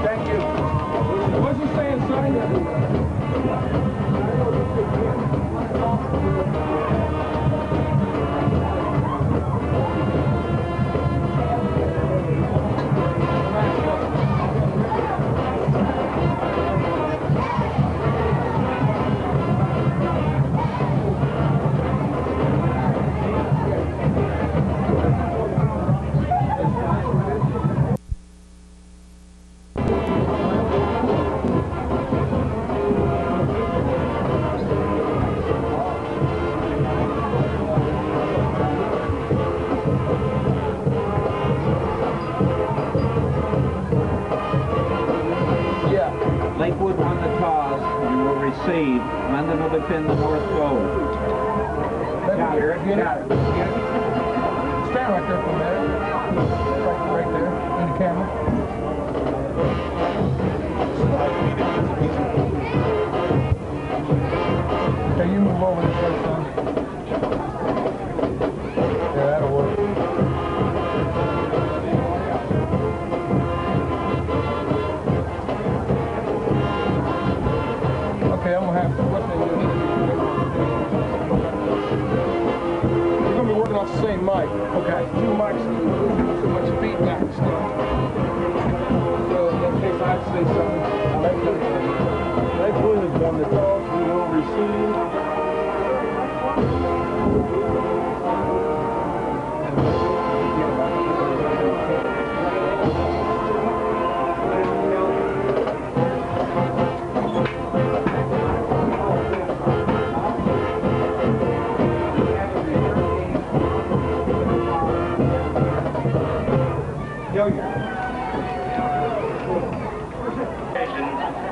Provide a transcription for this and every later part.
Thank you. What's he saying, son? Lakewood won the toss and will receive. London will defend the north goal. Got it. Got it. Stand right there for a minute. Right there in the camera. Okay, you move over this way, son. Yeah, that'll work. Okay, I'm gonna have to. What's that? We're gonna be working off the same mic. Okay. Two mics. So much feedback and stuff. So in that case, I'd say something. Lakewood has won the toss. We will receive.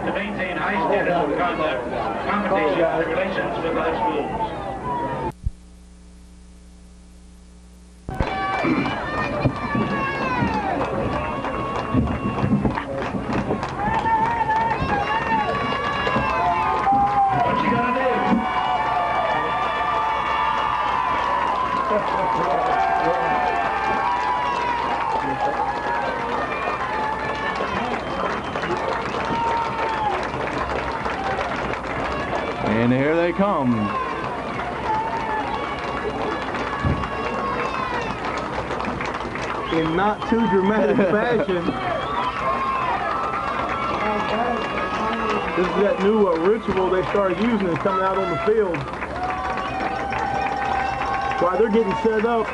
To maintain high standards of conduct, competition, and relations with other schools. What you gonna do? And here they come. In not too dramatic fashion. This is that new ritual they started using is coming out on the field. While they're getting set up,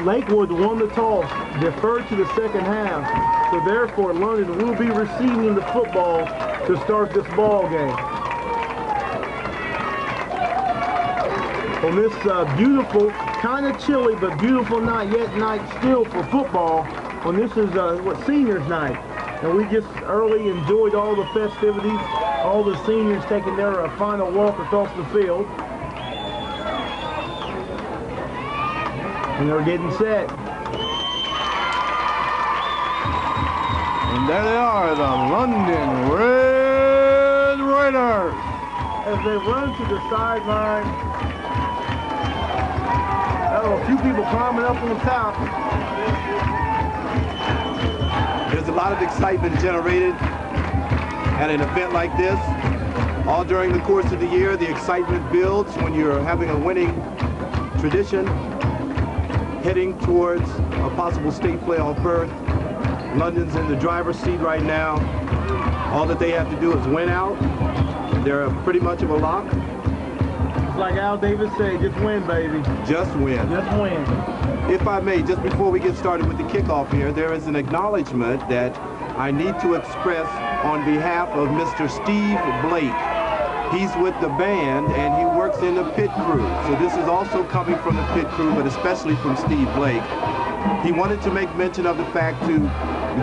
Lakewood won the toss, deferred to the second half, so therefore London will be receiving the football to start this ball game. On this beautiful, kind of chilly, but beautiful night still for football. And this is seniors night. And we just early enjoyed all the festivities, all the seniors taking their final walk across the field. And they're getting set. And there they are, the London Red Raiders. As they run to the sideline, a few people climbing up on the top. There's a lot of excitement generated at an event like this. All during the course of the year, the excitement builds when you're having a winning tradition, heading towards a possible state playoff berth. London's in the driver's seat right now. All that they have to do is win out. They're pretty much of a lock. Like Al Davis said, just win, baby. Just win. Just win. If I may, just before we get started with the kickoff here, there is an acknowledgement that I need to express on behalf of Mr. Steve Blake. He's with the band and he works in the pit crew. So this is also coming from the pit crew, but especially from Steve Blake. He wanted to make mention of the fact, too,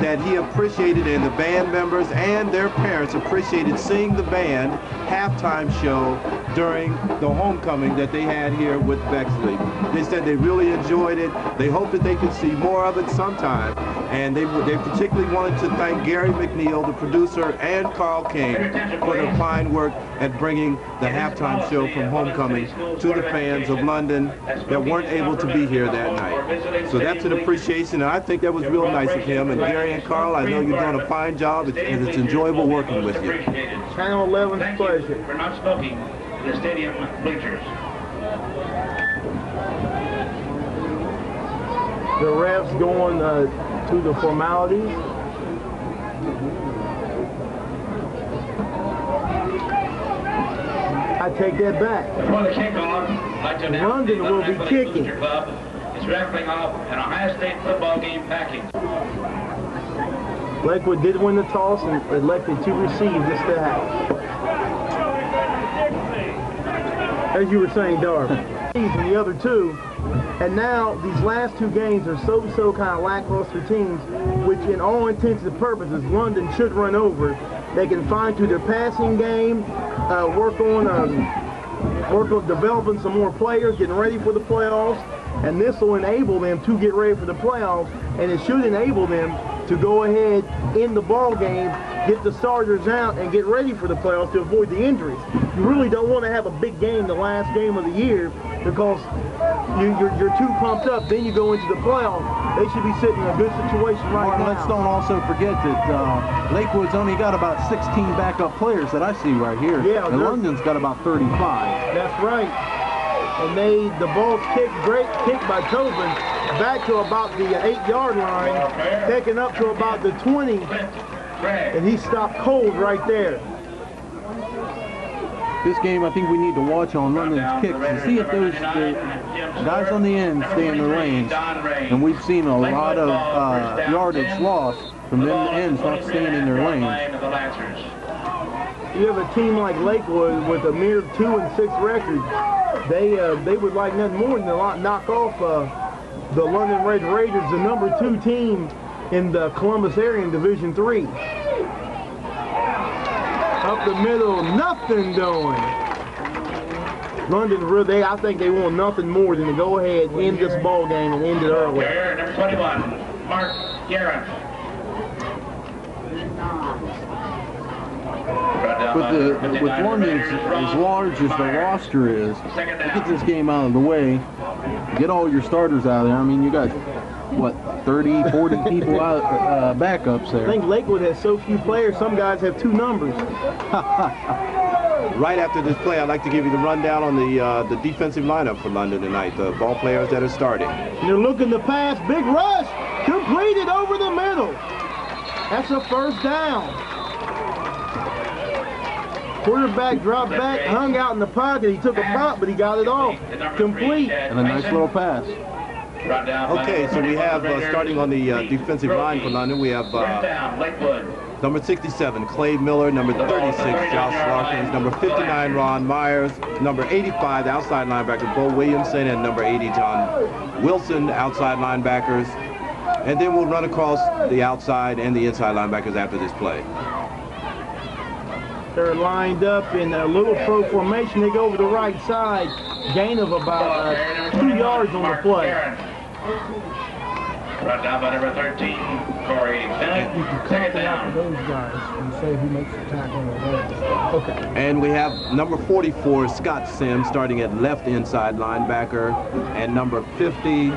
that he appreciated, and the band members and their parents appreciated seeing the band halftime show during the homecoming that they had here with Bexley. They said they really enjoyed it. They hope that they can see more of it sometime. And they particularly wanted to thank Gary McNeil, the producer, and Carl King for their fine work at bringing the halftime show from Homecoming to the fans of London that weren't able to be here that night. So that's an appreciation, and I think that was real nice of him. And Gary and Carl, I know you're doing a fine job, and it's enjoyable working with you. Channel 11's pleasure. For not smoking in the stadium bleachers. The refs going to the formalities. I take that back. Before the kickoff, I'd like to announce London the will be Athletic kicking. Booster Club is raffling off an Ohio State football game package. Lakewood did win the toss and elected to receive this staff. As you were saying, Darby. And the other two. And now these last two games are so kind of lackluster teams, which in all intents and purposes, London should run over. They can fine tune their passing game, work on developing some more players, getting ready for the playoffs, and this will enable them to get ready for the playoffs, and it should enable them to go ahead in the ball game, get the starters out, and get ready for the playoffs to avoid the injuries. You really don't want to have a big game the last game of the year because you're too pumped up. Then you go into the playoffs. They should be sitting in a good situation right Martin, now. let's don't also forget that Lakewood's only got about 16 backup players that I see right here. Yeah, and London's got about 35. That's right. And the ball's kicked, great kick by Tobin, back to about the 8-yard line, taken up to about the 20, and he stopped cold right there. This game, I think we need to watch on London's kicks and see if those guys on the end stay in their lanes. And we've seen a lot of yardage lost from them ends not staying in their lanes. You have a team like Lakewood with a mere 2-6 record. They would like nothing more than to knock off the London Red Raiders, the #2 team in the Columbus area in Division III. Up the middle, nothing doing. London, really, I think they want nothing more than to go ahead, end this ball game, and end it early. Number 21, Mark Garrett. With London as large as the roster is, get this game out of the way, get all your starters out of there. I mean, you got, what, 30, 40 people out, backups there. I think Lakewood has so few players, some guys have 2 numbers. Right after this play, I'd like to give you the rundown on the defensive lineup for London tonight, the ball players that are starting. They're looking to pass, big rush, completed over the middle. That's a first down. Quarterback dropped back, hung out in the pocket. He took a pop, but he got it off. Complete. And a nice little pass. Okay, so we have, starting on the defensive line for London, we have number 67, Clay Miller, number 36, Josh Larkins, number 59, Ron Myers, number 85, the outside linebacker, Bo Williamson, and number 80, John Wilson, outside linebackers. And then we'll run across the outside and the inside linebackers after this play. They're lined up in a little pro formation. They go over the right side. Gain of about 2 yards on the play. Brought down by number 13, Corey Bennett. You can call it out for those guys and say who makes the tackle on the Okay. And we have number 44, Scott Sims, starting at left inside linebacker. And number 50,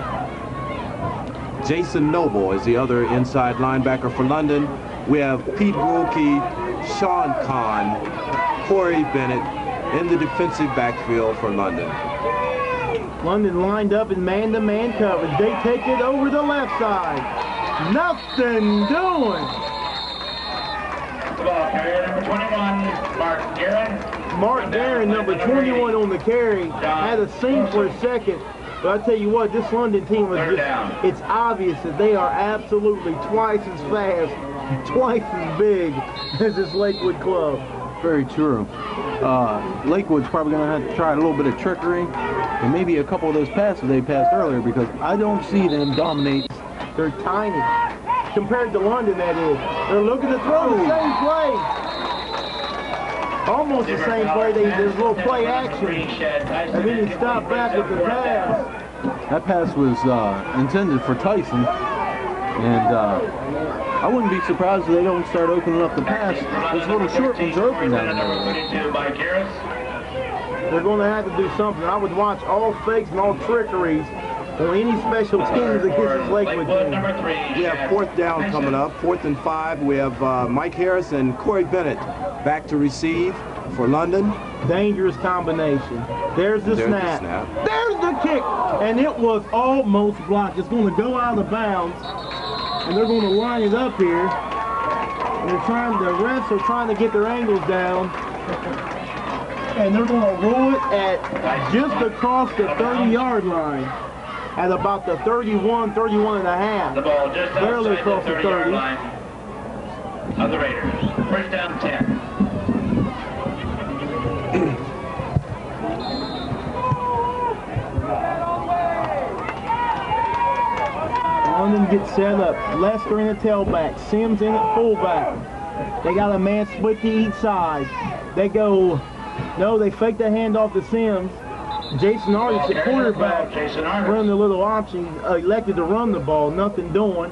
Jason Noble is the other inside linebacker for London. We have Pete Wilkie, Sean Kahn, Corey Bennett in the defensive backfield for London. London lined up in man-to-man coverage. They take it over the left side. Nothing doing. The ball carrier, number 21, Mark Guerin. Mark Guerin, number 21 on the carry, had a seam for a second. But I tell you what, this London team was just, it's obvious that they are absolutely twice as fast, twice as big as this Lakewood club. Very true. Lakewood's probably going to have to try a little bit of trickery and maybe a couple of those passes they passed earlier, because I don't see them dominate. They're tiny. Compared to London, that is. They're looking to throw the same play. Almost the same play. There's a little play action. And then he stopped back with the pass. That pass was intended for Tyson. And I wouldn't be surprised if they don't start opening up the pass. Those little short ones are open down there. They're going to have to do something. I would watch all fakes and all trickeries on any special teams against this Lakewood team. We have 4th down coming up, 4th and 5. We have Mike Harris and Corey Bennett back to receive for London. Dangerous combination. There's the snap. There's the kick. And it was almost blocked. It's going to go out of bounds. And they're going to line it up here. And the refs are trying to get their angles down. And they're going to roll it at just across the 30-yard line. At about the 31 and a half. The ball just barely across the 30 line of the Raiders. First down 10. London gets set up. Lester in the tailback. Sims in at fullback. They got a man split to each side. They go, no, they fake the handoff to Sims. Jason Artis, the quarterback, running a little option, elected to run the ball, nothing doing.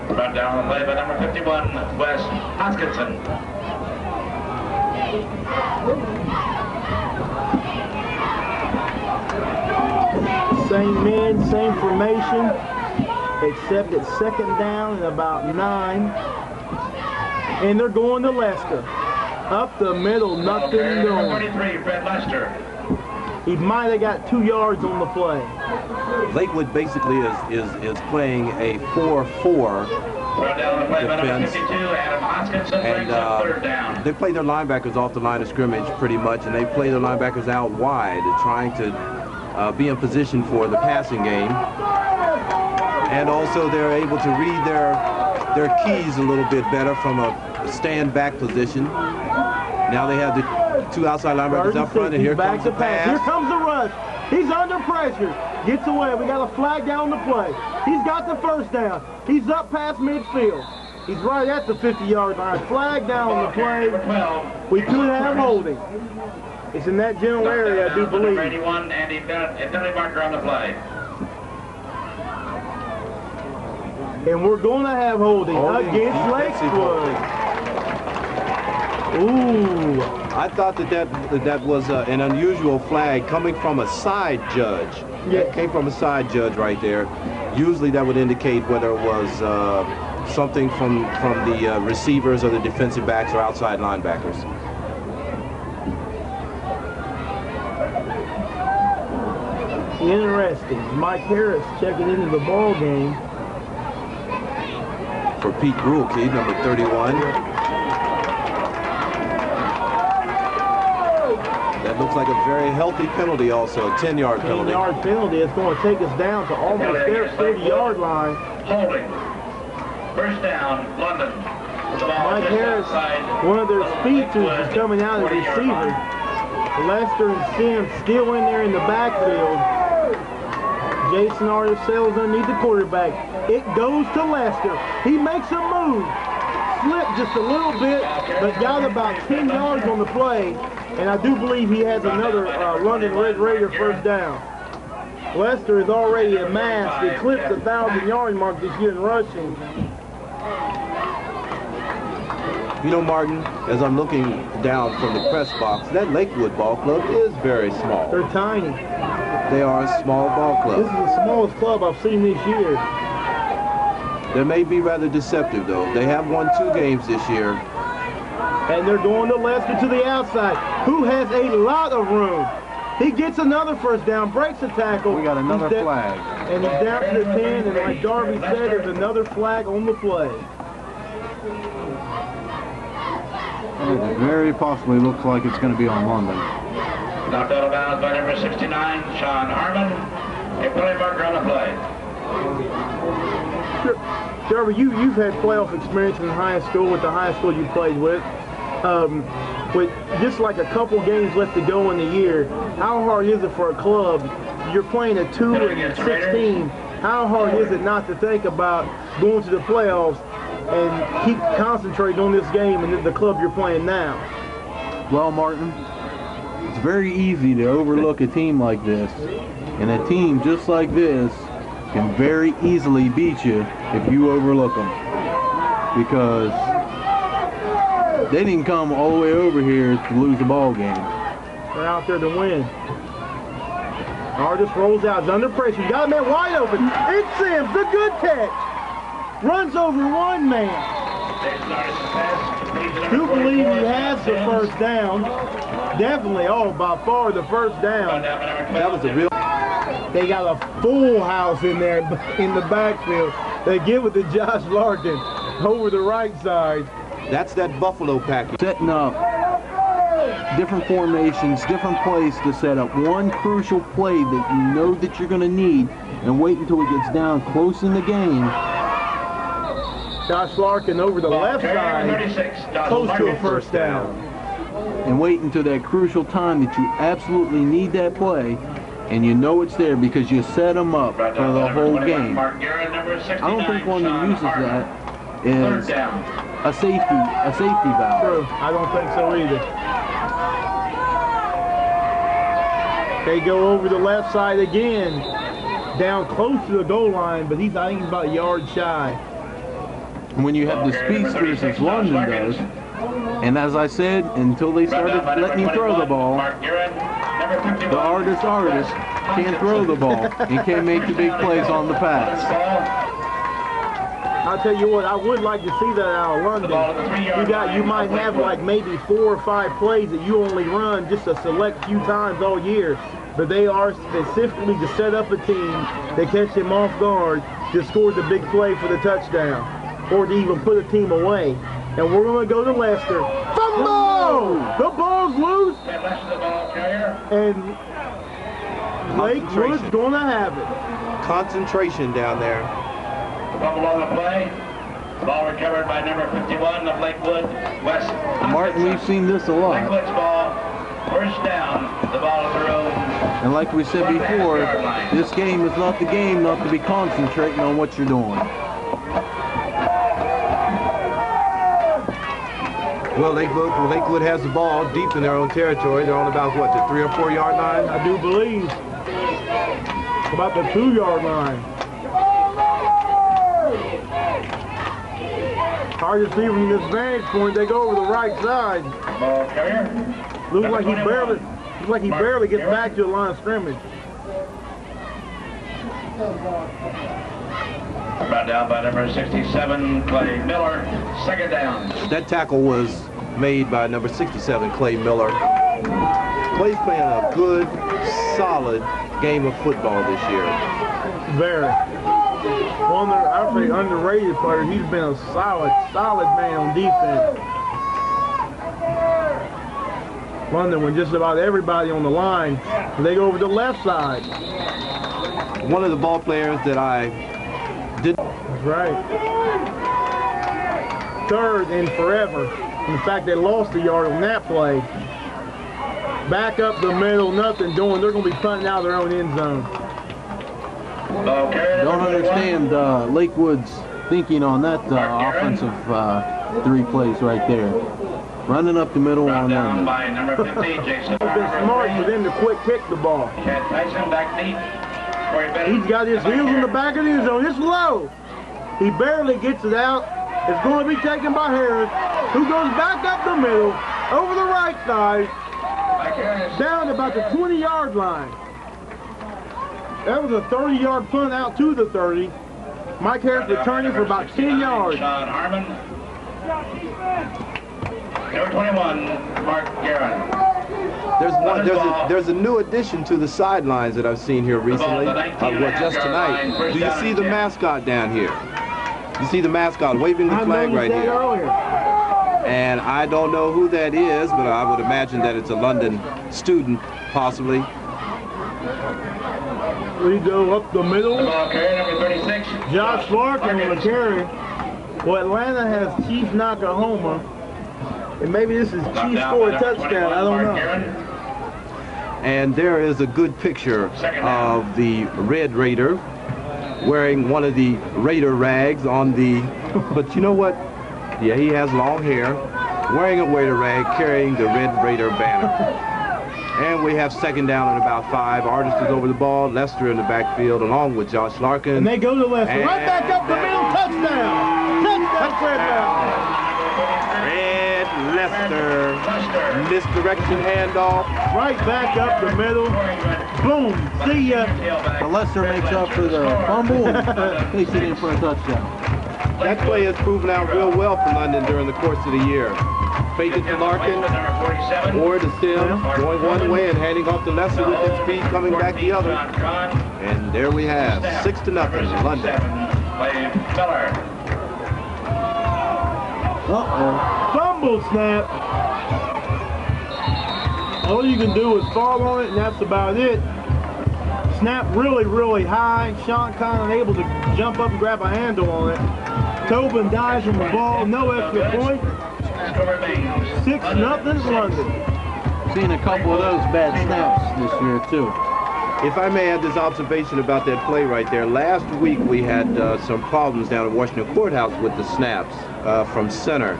Brought down the play by number 51, Wes Hoskinson. Same men, same formation, except it's 2nd down and about 9. And they're going to Lester. Up the middle, nothing doing. 43, Fred Lester. He might have got 2 yards on the play. Lakewood basically is playing a 4-4 defense. And they play their linebackers off the line of scrimmage pretty much, and they play their linebackers out wide, trying to be in position for the passing game. And also they're able to read their keys a little bit better from a stand back position. Now they have the 2 outside linebackers up front, and here comes the pass. Here comes the rush. He's under pressure. Gets away. We got a flag down the play. He's got the 1st down. He's up past midfield. He's right at the 50-yard line. Flag down on the play. We could have holding. It's in that general area, I do believe. 81, Andy Billy Marker on the play. And we're going to have holding against Lakewood. Ooh. I thought that was an unusual flag coming from a side judge. Yeah. It came from a side judge right there. Usually that would indicate whether it was something from the receivers or the defensive backs or outside linebackers. Interesting. Mike Harris checking into the ball game. For Pete Gruelke, number 31. That looks like a very healthy penalty also, a 10-yard penalty. 10-yard penalty. It's going to take us down to almost their 30-yard line. Holding. First down, London. Mike Harris, one of their speedsters is coming out as receiver. Lester and Sims still in there in the backfield. Jason Artis sails underneath the quarterback. It goes to Lester. He makes a move. Slipped just a little bit, but got about 10 yards on the play. And I do believe he has another London Red Raider 1st down. Lester has already amassed, eclipsed the 1,000-yard mark this year in rushing. You know, Martin, as I'm looking down from the press box, that Lakewood ball club is very small. They're tiny. They are a small ball club. This is the smallest club I've seen this year. They may be rather deceptive, though. They have won 2 games this year. And they're going to Lester to the outside, who has a lot of room. He gets another 1st down, breaks the tackle. We got another flag. And he's down to the 10, and like Darby said, there's another flag on the play. It very possibly looks like it's going to be on London. Knocked out of bounds by number 69, Sean Harmon. A Billy Marker on the play. Darby, you've had playoff experience in high school with the high school you played with. With just like a couple games left to go in the year, how hard is it for a club? You're playing a 2-16. How hard is it not to think about going to the playoffs and keep concentrating on this game and the club you're playing now? Well, Martin, it's very easy to overlook a team like this And a team just like this can very easily beat you if you overlook them. Because they didn't come all the way over here to lose the ball game. They're out there to win. Artist rolls out. He's under pressure. He's got a man wide open. It's Sims. The good catch. Runs over one man. Do believe he has the first down. Definitely, by far the first down. That was a real... They got a full house in there in the backfield. They give it to Josh Larkin over the right side. That's that Buffalo package. Setting up different formations, different plays to set up one crucial play that you know that you're going to need, and wait until it gets down close in the game. Josh Larkin over the left side, close to a first down. And wait until that crucial time that you absolutely need that play, and you know it's there because you set them up for the whole game. I don't think one that uses that is a safety valve. True. I don't think so either. They go over the left side again, down close to the goal line, but I think he's about a yard shy. When you have the speedsters as London does, and as I said, until they started letting you throw the ball, the artist can't throw the ball and can't make the big plays on the pass. I'll tell you what, I would like to see that out of London. You might have like maybe 4 or 5 plays that you only run just a select few times all year, but they are specifically to set up a team that catch him off guard to score the big play for the touchdown, or to even put a team away. And we're going to go to Lester. Fumble! The ball's loose, and Lakewood's going to have it. Concentration down there. Fumble on the play. Ball recovered by number 51 of Lakewood, West. Martin, we've seen this a lot. Lakewood's ball, first down, the ball through. And like we said before, this game is not the game not to be concentrating on what you're doing. Well, Lakewood has the ball deep in their own territory. They're on about, what, the 3 or 4 yard line? I do believe. About the 2 yard line. Hard to see from this vantage point. They go over the right side. Ball carrier. Looks like he barely gets back to the line of scrimmage. Brought down by number 67, Clay Miller. Second down. That tackle was made by number 67, Clay Miller. Clay's playing a good, solid game of football this year. Very. One of the, I would say, underrated players. He's been a solid man on defense. London with just about everybody on the line. They go over the left side. One of the ball players that I did. That's right. Third and forever. In fact, they lost a yard on that play. Back up the middle, nothing doing. They're going to be punting out of their own end zone. Don't understand Lakewood's thinking on that offensive 3 plays right there. Running up the middle on them. By number 15, Jason. It's been smart for them to quick kick the ball. Tyson back deep. He's got his heels in the back of the end zone. It's low. He barely gets it out. It's going to be taken by Harris, who goes back up the middle, over the right side, down about the 20-yard line. That was a 30-yard punt out to the 30. Mike Harris returning for about 10 yards. Sean Harmon. Number 21, Mark Guerin. There's a new addition to the sidelines that I've seen here recently. Just tonight. Do you see the mascot down here? You see the mascot waving the flag right here. Earlier. And I don't know who that is, but I would imagine that it's a London student, possibly. We go up the middle. The ball carrier, number 36. Josh Larkin on the carry. Well, Atlanta has Chief Nakahoma. And maybe this is Chief for a touchdown. I don't know. And there is a good picture of the Red Raider wearing one of the Raider rags on the, but you know what? Yeah, he has long hair, wearing a Raider rag, carrying the Red Raider banner. And we have second down and about 5. Artist is over the ball. Lester in the backfield along with Josh Larkin. And they go to Lester. Right back up the middle. Touchdown. Touchdown, Fred Red Lester. Misdirection handoff. Right back up the middle. Boom. See ya. The Lester makes up for the fumble and takes it in for a touchdown. That play has proven out real well for London during the course of the year. Fake it to Larkin, or to Sims, going one way and handing off to Lester with his speed, coming back the other. And there we have 6-0, London. Uh-oh. Fumble snap. All you can do is fall on it, and that's about it. Snap really, really high. Sean Conn able to jump up and grab a handle on it. Tobin dives from the ball, no extra point. 6-0 London. Seen a couple of those bad snaps this year too. If I may add this observation about that play right there. Last week we had some problems down at Washington Courthouse with the snaps from center.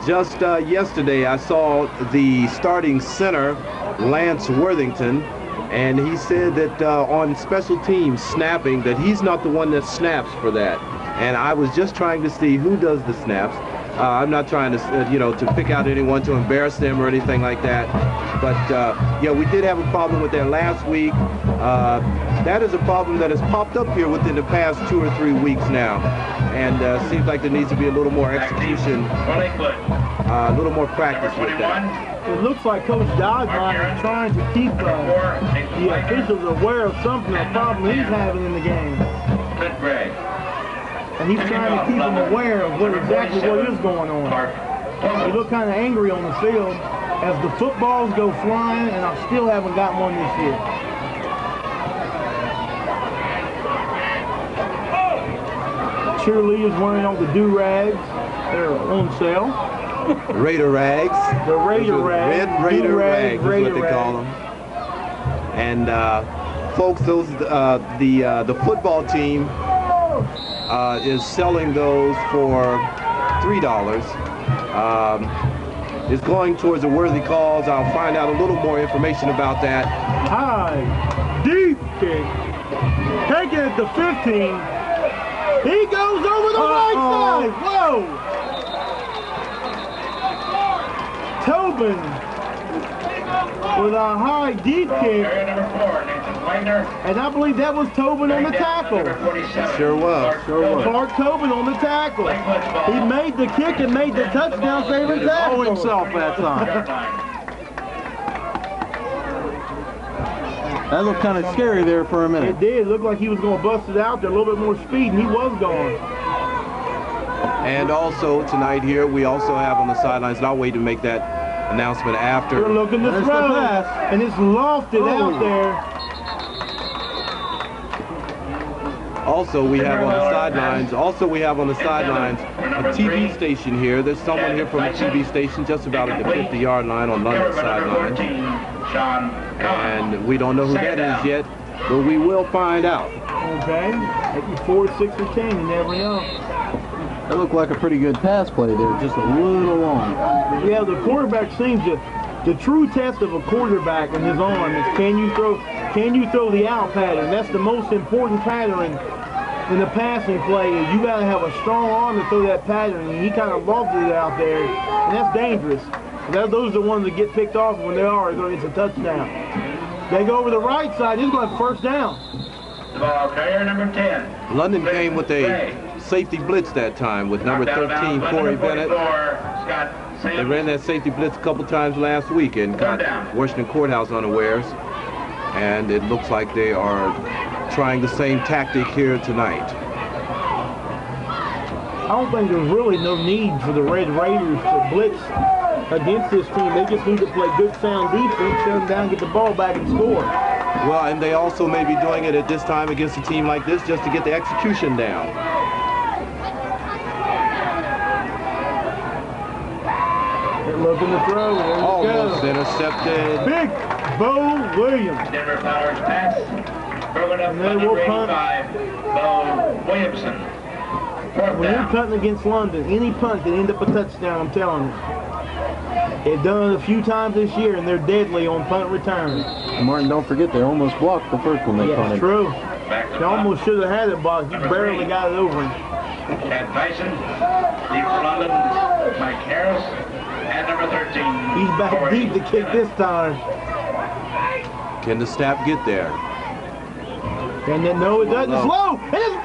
Just yesterday I saw the starting center, Lance Worthington, and he said that on special teams snapping that he's not the one that snaps for that. And I was just trying to see who does the snaps. I'm not trying to, to pick out anyone to embarrass them or anything like that. But, yeah, we did have a problem with that last week. That is a problem that has popped up here within the past 2 or 3 weeks now. And seems like there needs to be a little more execution, a little more practice with that. It looks like Coach Dodgemeyer is trying to keep the officials aware of something, a problem he's having in the game. And he's trying to keep them aware of exactly what is going on. They look kind of angry on the field as the footballs go flying, and I still haven't got one this year. Cheerleaders wearing all the do-rags. They're on sale. Raider rags. The Raider rags. Red Raider rags is what they call them. And folks, those the football team is selling those for $3. It's going towards a worthy cause. I'll find out a little more information about that. High, deep kick. Taking it to 15. He goes over the right side. Whoa! Tobin with a high, deep kick. And I believe that was Tobin on the tackle. Sure was. Clark Tobin on the tackle. He made the kick and made the touchdown saving tackle. Oh, himself that time. That looked kind of scary there for a minute. It did. It looked like he was going to bust it out there, a little bit more speed, and he was gone. And also tonight here, we also have on the sidelines, and I'll wait to make that announcement after. We're looking to throw, and it's lofted out there. Also, we have on the sidelines. A TV station here. There's someone here from a TV station just about at the 50-yard line on London sideline. And we don't know who that is yet, but we will find out. Okay. Maybe 4, 6, or 10. You never know. That looked like a pretty good pass play there, just a little long. Yeah, the quarterback seems to. The true test of a quarterback and his arm is can you throw the out pattern. That's the most important pattern in the passing play. Is you got to have a strong arm to throw that pattern, and he kind of lofted it out there, and that's dangerous. Those are the ones that get picked off when they are. It's a touchdown. They go over the right side. He's going to first down. The ball carrier number 10. London came with a safety blitz that time with number 13, Corey Bennett. They ran that safety blitz a couple times last week and got Washington Courthouse unawares. And it looks like they are trying the same tactic here tonight. I don't think there's really no need for the Red Raiders to blitz against this team. They just need to play good, sound defense, shut them down, get the ball back, and score. Well, and they also may be doing it at this time against a team like this just to get the execution down. They're looking to throw. There you Almost go. intercepted. Big Bo Williams. Denver Flowers pass. Broken up And they will punt. by Bo Williamson. Fourth When you're down. punting against London, any punt can end up a touchdown, I'm telling you. They've done it a few times this year, and they're deadly on punt return. And Martin, don't forget they almost blocked the first one they punted. Yeah, true. They almost should have had it blocked. You barely got it over him. Chad Tyson, deep for London, Mike Harris, and number 13. He's back deep to kick this time. Can the snap get there? And then no, it doesn't. It's low. It's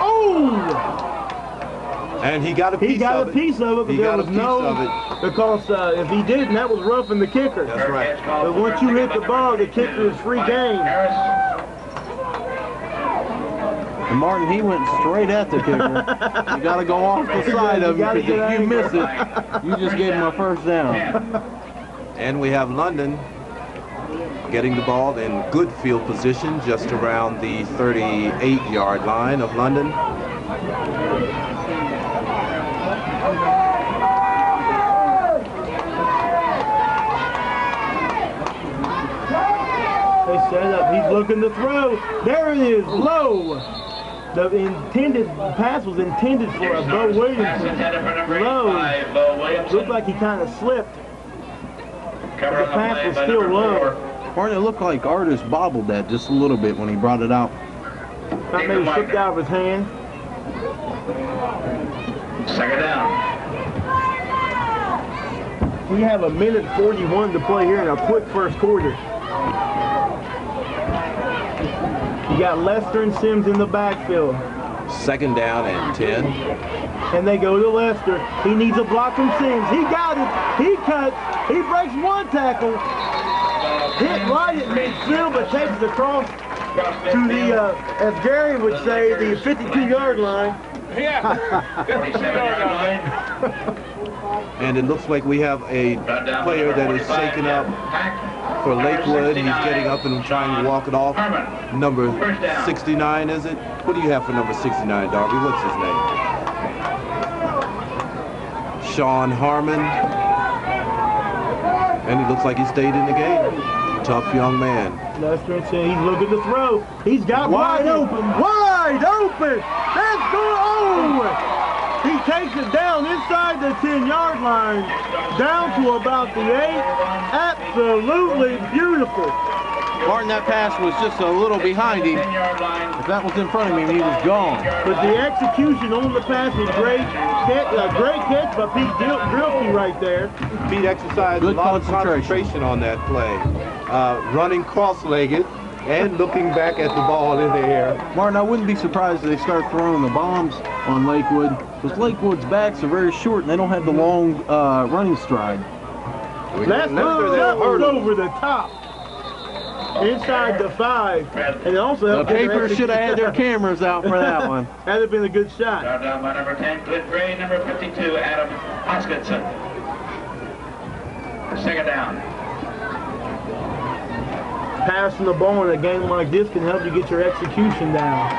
And he got a piece of it. He got a piece of it, but there was no, because if he didn't, that was roughing the kicker. That's right. But once you hit the ball, the kicker is free game. And Martin, he went straight at the kicker. You got to go off the side of him, because if you miss it, you just gave him a first down. And we have London getting the ball in good field position just around the 38-yard line of London. They set up. He's looking to throw. There it is. Low. The intended pass was intended for a Bo Williamson. Low. Looked like he kind of slipped. The pass was still low. Martin, it looked like Artis bobbled that just a little bit when he brought it out. That maybe slipped out of his hand. Second down. We have a minute 41 to play here in a quick first quarter. You got Lester and Sims in the backfield. Second down and 10. And they go to Lester. He needs a block from Sims. He got it. He cuts. He breaks one tackle. Hit right at midfield, but takes it across to the, as Gary would say, the 52-yard line. Yeah. 47-yard line. And it looks like we have a player that is shaken up for Lakewood. He's getting up and trying to walk it off. Number 69, is it? What do you have for number 69, Darby? What's his name? Sean Harmon. And he looks like he stayed in the game. Tough young man. Lester and Sims, he's looking to throw. He's got wide open. Wide open. That's going on. He takes it down inside the 10-yard line, down to about the 8. Absolutely beautiful. Martin, that pass was just a little behind him. If that was in front of him, he was gone. But the execution on the pass was great. Great catch by Pete Grilke right there. Pete exercised a lot of concentration on that play. Running cross-legged and looking back at the ball in the air. Martin, I wouldn't be surprised if they start throwing the bombs on Lakewood, because Lakewood's backs are very short and they don't have the long running stride. That was over the top. Inside the 5. And also the paper should have had their cameras out for that one. That'd have been a good shot. Down by number 10, Cliff Gray, number 52, Adam Hoskinson. Second down. Passing the ball in a game like this can help you get your execution down.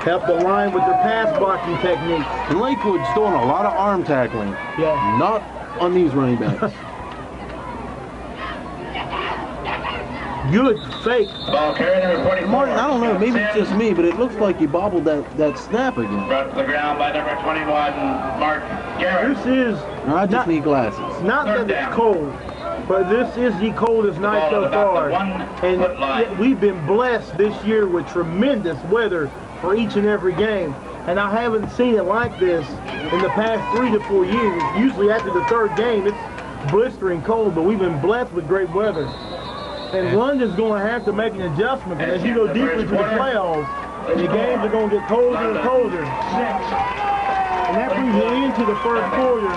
Help the line with their pass blocking techniques. And Lakewood's doing a lot of arm tackling. Yeah. Not on these running backs. Good fake. Ball carried number 44. Martin, I don't know, maybe it's just me, but it looks like he bobbled that snap again. Brought to the ground by number 21, Mark Garrett. This is I just need glasses. not that it's cold, but this is the coldest night so far. And we've been blessed this year with tremendous weather for each and every game. And I haven't seen it like this in the past 3 to 4 years. Usually after the third game, it's blistering cold, but we've been blessed with great weather. And London's going to have to make an adjustment, because as you go deeper into the playoffs, the games are going to get colder and colder. And that brings you into the first quarter.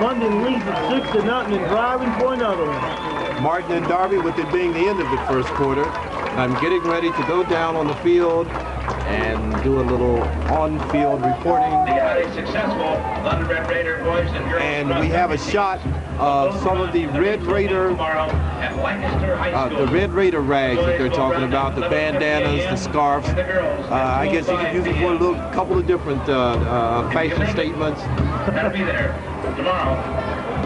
London leads at 6-0 and driving for another one. Martin and Darby, with it being the end of the first quarter, I'm getting ready to go down on the field and do a little on-field reporting. The highly successful London Red Raider boys and girls. And we have a shot of some of the Red Raider, the Red Raider rags that they're talking about, the bandanas, the scarves. I guess you could use it for a couple of different fashion statements. That'll be there tomorrow.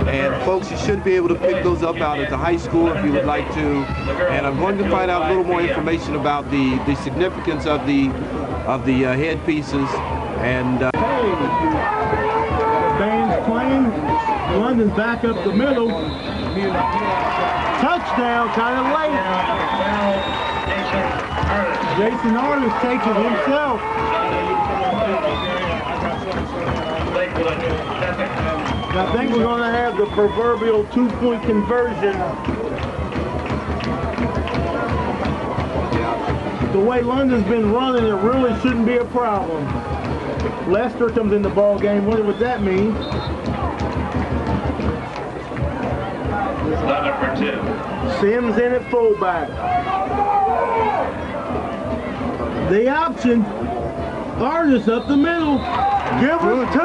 And folks, you should be able to pick those up out at the high school if you would like to. And I'm going to find out a little more information about the significance of the headpieces. And band's playing. London back up the middle. Touchdown, kind of late. Jason Artist takes it himself. I think we're going to have the proverbial 2-point conversion. The way London's been running, it really shouldn't be a problem. Lester comes in the ball game. What would that mean? 11 for 2. Sims in at fullback. The option. Artist up the middle. Give us 2.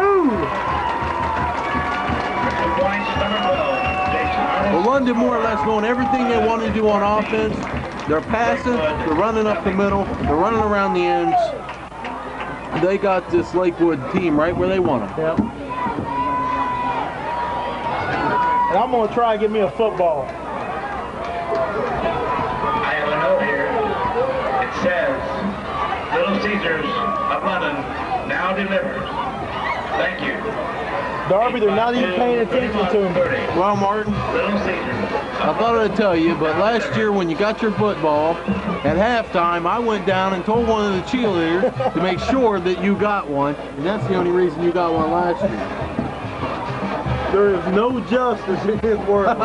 Well, London more or less doing everything they want to do on offense. They're passing, they're running up the middle, they're running around the ends. They got this Lakewood team right where they want them. Yep. And I'm going to try and get me a football. I have a note here. It says, Little Caesars of London now delivers. Thank you. Darby, they're not even paying attention to him. Well, Martin, Little Caesars. I thought I'd tell you, but last year when you got your football, at halftime, I went down and told one of the cheerleaders to make sure that you got one, and that's the only reason you got one last year. There is no justice in this world.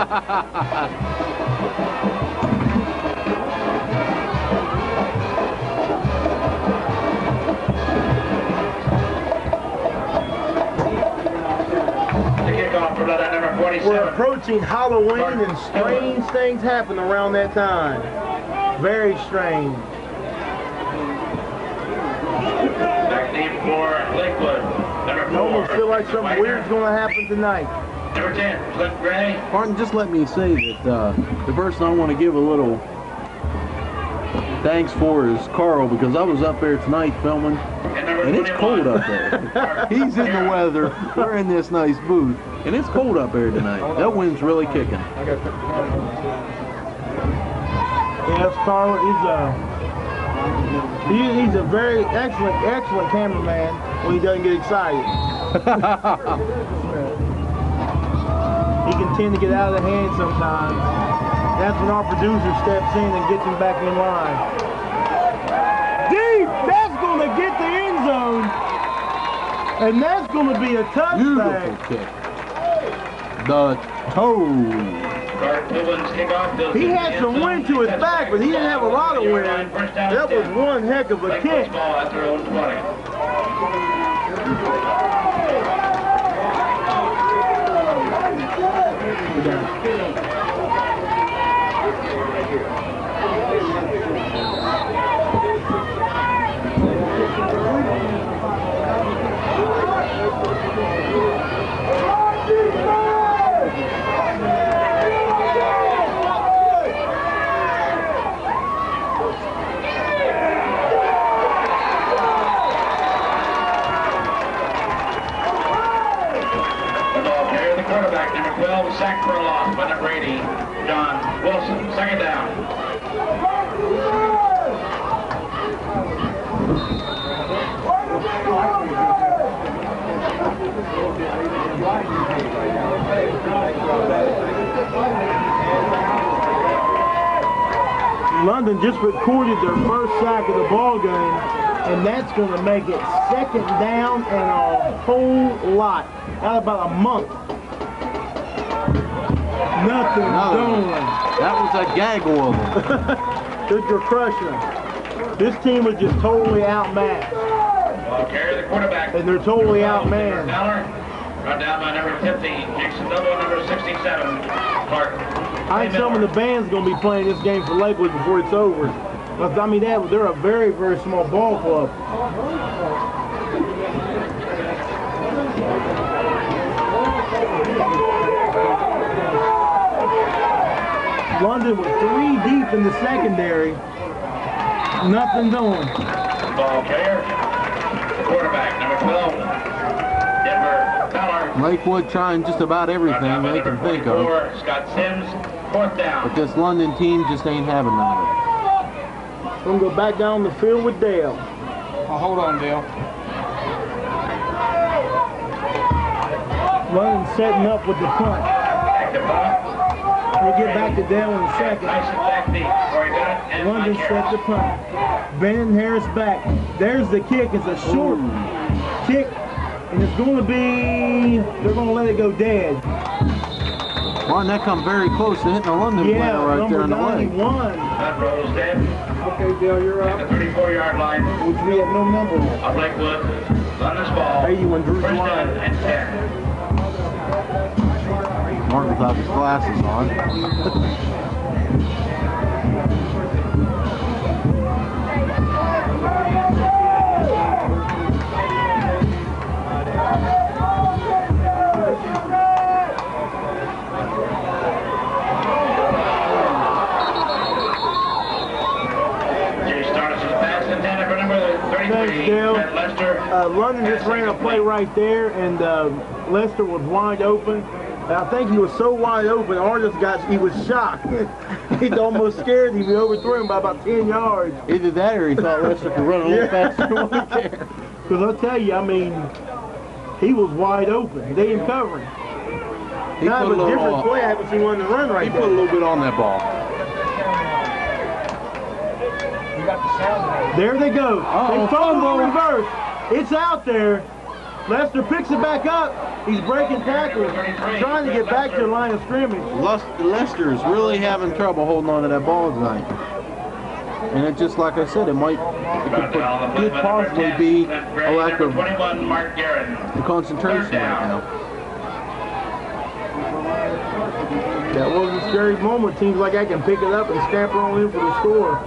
We're approaching Halloween and strange things happen around that time. Very strange. Back team for Lakewood. Number 4. I almost feel like something weird's going to happen tonight. Number 10, Clint Gray. Martin, just let me say that the person I want to give a little thanks for is Carl, because I was up there tonight filming, and it's cold up there. He's in the weather, we're in this nice booth, and it's cold up there tonight. That wind's really kicking. Yes, Carl he's a very excellent cameraman when he doesn't get excited. He can tend to get out of the hand sometimes. That's when our producer steps in and gets him back in line. Deep! That's going to get the end zone. And that's going to be a touchback. Beautiful kick. The toe. He had some wind to his back, but he didn't have a lot of wind. That was one heck of a kick. Quarterback, number 12, sack for a loss by number 80, John Wilson. Second down. London just recorded their first sack of the ball game, and that's going to make it second down and a whole lot. Out about a month. Nothing doing. That was a gaggle of them. They're crushing them. This team was just totally outmatched. Carry the quarterback. And they're totally outmanned. Run down by number 15, Jackson Double, number 67, Clark. I think some of the band's going to be playing this game for Lakewood before it's over. But, I mean, they're a very, very small ball club. London with 3 deep in the secondary. Nothing doing. Ball carrier. Quarterback, number 12, Denver Ballard. Lakewood trying just about everything they can think of. Scott Sims, fourth down. But this London team just ain't having none of it. We're going to go back down the field with Dale. Oh, hold on, Dale. London setting up with the punt. We'll get back to Dale in a second. London set the punt. Bending Harris back. There's the kick. It's a short kick, and it's going to be, they're going to let it go dead. Well, and that come very close to hitting the London player right there in the leg. That rolls dead. Okay, Dale, you're At up. the 34-yard line Which we have no number on. of Lakewood. London's ball. 81 Drew's First line. down and 10. Martin without his glasses on. Thanks, Dale. London just ran a play right there, and Lester was wide open. And I think he was so wide open, Artis he was shocked. He almost scared him. He overthrew him by about 10 yards. Either that or he thought Lester could run a little faster than we can. Because I'll tell you, I mean, he was wide open. They didn't cover him. Now, it was a different play. I haven't seen one run right there. He put a little bit on that ball. There they go. They fumble reverse. It's out there. Lester picks it back up. He's breaking tackles, trying to get back to the line of scrimmage. Lester is really having trouble holding on to that ball tonight. And it just like I said, it could possibly be a lack of concentration right now. That was a scary moment. Seems like I can pick it up and scamper on in for the score.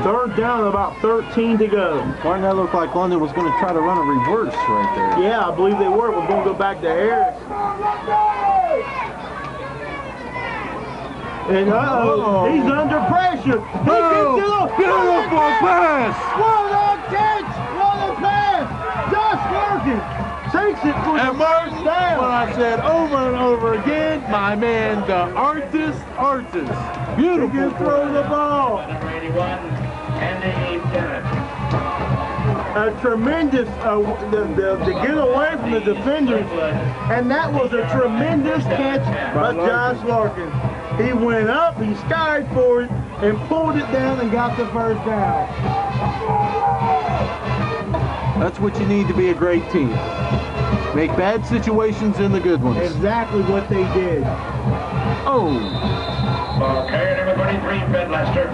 Third down, about 13 to go. Martin, that looked like London was going to try to run a reverse right there. Yeah, I believe they were. We're going to go back to Harris. And he's under pressure. He gets it off. Beautiful pass. What a catch! What a pass! Josh Larkin takes it for the first down. What I said over and over again, my man, the artist. Beautiful. He can throw the ball. A tremendous, to get away from the defenders, and that was a tremendous catch by Josh Larkin. He went up, he skied for it, and pulled it down and got the first down. That's what you need to be a great team. Make bad situations into good ones. Exactly what they did. Oh. Okay, number 23, Fred Lester.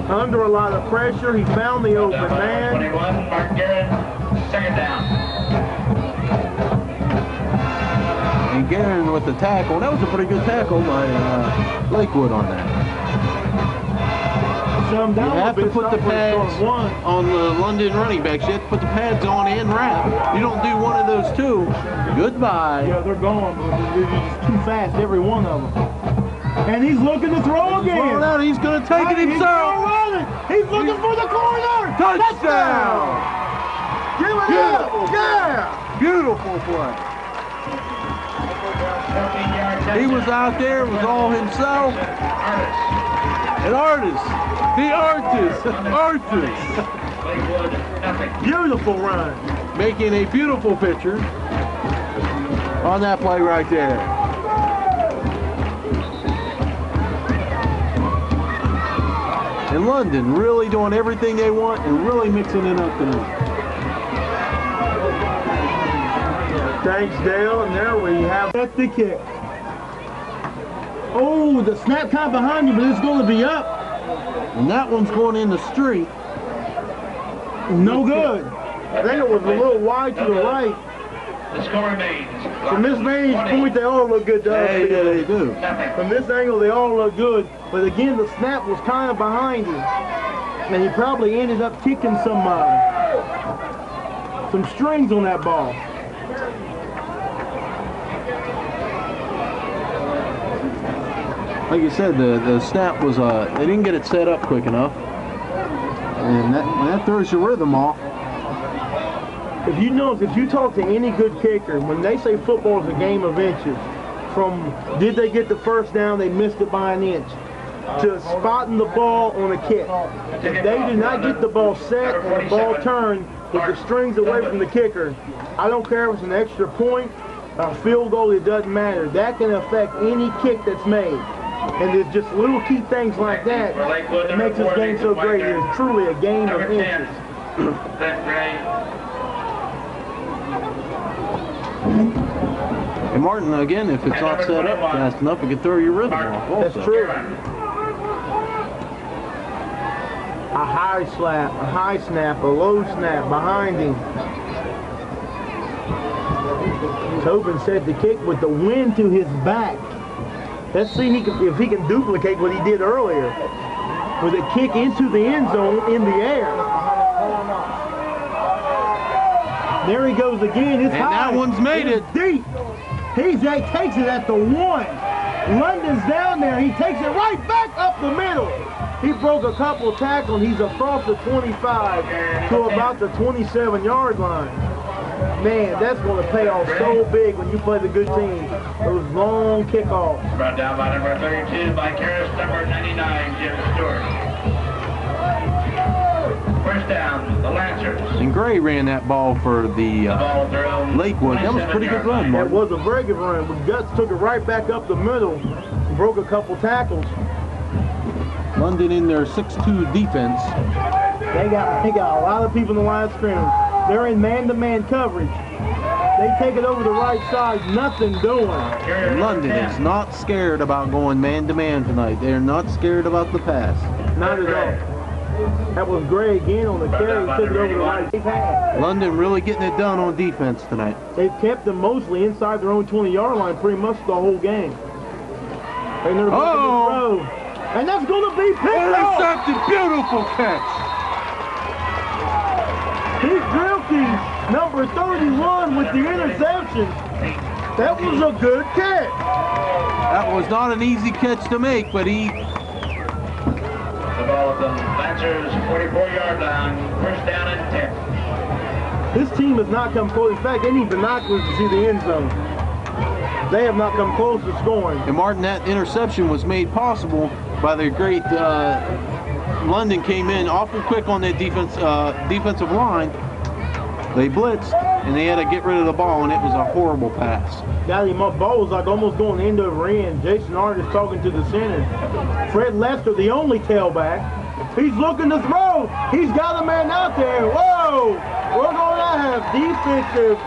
Under a lot of pressure, he found the open man. 21, Mark Garrett, second down. And Guerin with the tackle. That was a pretty good tackle by Lakewood on that. You have to put the pads on the London running backs. You have to put the pads on and wrap. You don't do one of those two. Goodbye. Yeah, they're gone. They're just too fast, every one of them. And he's looking to throw again. Out. He's going to take it himself. He's looking for the corner. Touchdown. Give it up. Yeah. Beautiful play. He was out there. It was all himself. An artist. The artist. Beautiful run. Making a beautiful picture on that play right there. And London really doing everything they want and really mixing it up tonight. Thanks, Dale. And there we have the kick. Oh, the snap kind of behind you, but it's going to be up. And that one's going in the street. No good. I think it was a little wide to the right. The score remains. From this vantage point, they all look good to us. Yeah, they do. From this angle, they all look good. But again, the snap was kind of behind him. And he probably ended up kicking some strings on that ball. Like you said, the snap was, they didn't get it set up quick enough. And that throws your rhythm off. If you notice, if you talk to any good kicker, when they say football is a game of inches, from did they get the first down, they missed it by an inch. to spotting the ball on a kick. If they do not get the ball set and the ball turned with the strings away from the kicker, I don't care if it's an extra point, a field goal, it doesn't matter. That can affect any kick that's made. And there's just little key things like that that makes this game so great. It is truly a game of inches. And Martin, again, if it's not set up fast enough, it can throw your rhythm off also. That's true. A high slap, a high snap, a low snap behind him. Tobin set the kick with the wind to his back. Let's see if he can duplicate what he did earlier with a kick into the end zone in the air. There he goes again. It's high. That one's made it. Deep. He takes it at the 1. London's down there. He takes it right back up the middle. He broke a couple tackles. He's across the 25 to about the 27-yard line. Man, that's going to pay off so big when you play the good team. Those long kickoffs. Brought down by number 32 by Karras, number 99, Jim Stewart. First down, the Lancers. And Gray ran that ball for the Lakewood. That was a pretty good run, Mark. That was a very good run. But Guts took it right back up the middle, broke a couple tackles. London in their 6-2 defense. They got a lot of people in the line of scrimmage. They're in man-to-man coverage. They take it over the right side, nothing doing. And London is not scared about going man-to-man tonight. They're not scared about the pass. Not at all. That was Gray again on the carry. He took it over the right side. London really getting it done on defense tonight. They've kept them mostly inside their own 20-yard line pretty much the whole game. And they're looking to throw. And that's going to be picked off. Intercepted, beautiful catch. Pete Drilke, number 31 with the interception. That was a good catch. That was not an easy catch to make, but he... The ball at the Lancers 44-yard line, first down and 10. This team has not come close. In fact, they need binoculars to see the end zone. They have not come close to scoring. And Martin, that interception was made possible by their great London came in awful quick on that defensive line. They blitzed, and they had to get rid of the ball, and it was a horrible pass. Got him up. Ball was like almost going end over end. Jason Artis talking to the center. Fred Lester, the only tailback. He's looking to throw. He's got a man out there. Whoa! We're going to have defensive.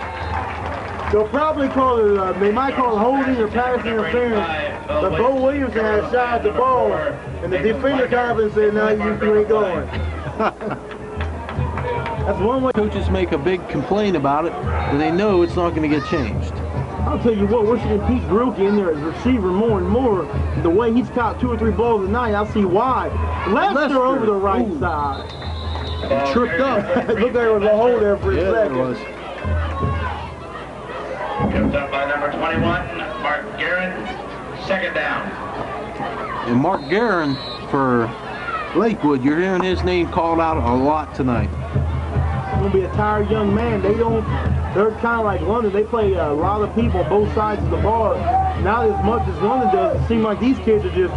They'll probably call it, they might call it holding or pass interference. But Bo Williamson had a shot at the ball, and the defender kind of said, no, you ain't going. That's one way. Coaches make a big complaint about it, and they know it's not going to get changed. I'll tell you what, we're seeing Pete Drilke in there as receiver more and more. The way he's caught 2 or 3 balls a night, I see why. Lester over the right side. He tripped up. Looked like there was a hole there for a second. There was. Comes up by number 21, Mark Guerin, second down. And Mark Guerin for Lakewood, you're hearing his name called out a lot tonight. Going to be a tired young man. They're kind of like London. They play a lot of people both sides of the ball. Not as much as London does. It seems like these kids are just,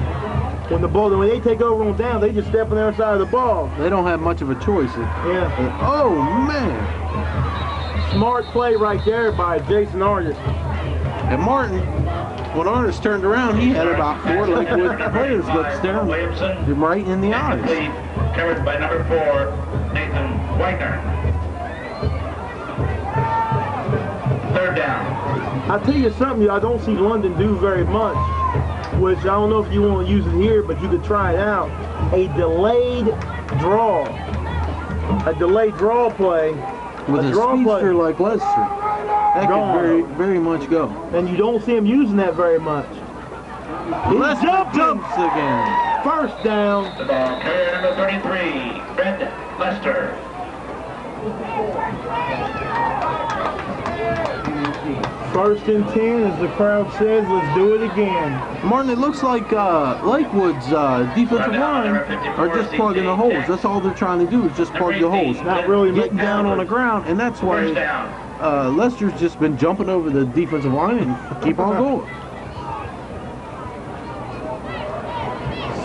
when they take over on down, they just step on their side of the ball. They don't have much of a choice. Yeah. Oh, man. Smart play right there by Jason Artis. And Martin, when Artis turned around, he had about 4 Lakewood players look staring him right in the eyes. Covered by number 4, Nathan Whitener. Third down. I'll tell you something I don't see London do very much, which I don't know if you want to use it here, but you could try it out. A delayed draw. A delayed draw play. With a speedster like Lester, that could very much go. And you don't see him using that very much. Lester jumps again. First down. The ball carrier number 33, Fred Lester. First and 10, as the crowd says, let's do it again. Martin, it looks like Lakewood's defensive line are just plugging the holes. That's all they're trying to do is just plug the holes. Not really getting down on the ground, and that's why Lester's just been jumping over the defensive line and keep on going.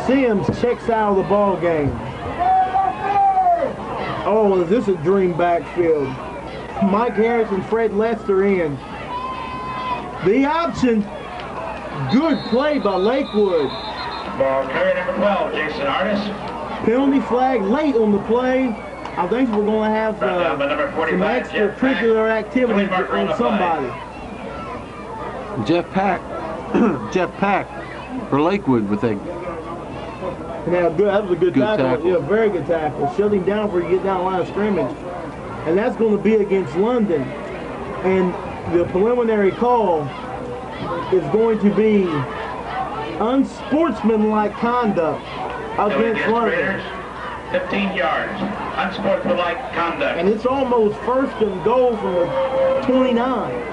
Sims checks out of the ball game. Oh, is this a dream backfield? Mike Harris and Fred Lester in. The option. Good play by Lakewood. Ball carrier number 12, Jason Artis. Penalty flag late on the play. I think we're going to have some extracurricular activities on somebody. Jeff Pack. Jeff Pack for Lakewood with a Now, that was a good tackle. Yeah, very good tackle. Shut him down before you get down the line of scrimmage. And that's going to be against London. And the preliminary call is going to be unsportsmanlike conduct against London. 15 yards. Unsportsmanlike conduct. And it's almost first and goal from the 29.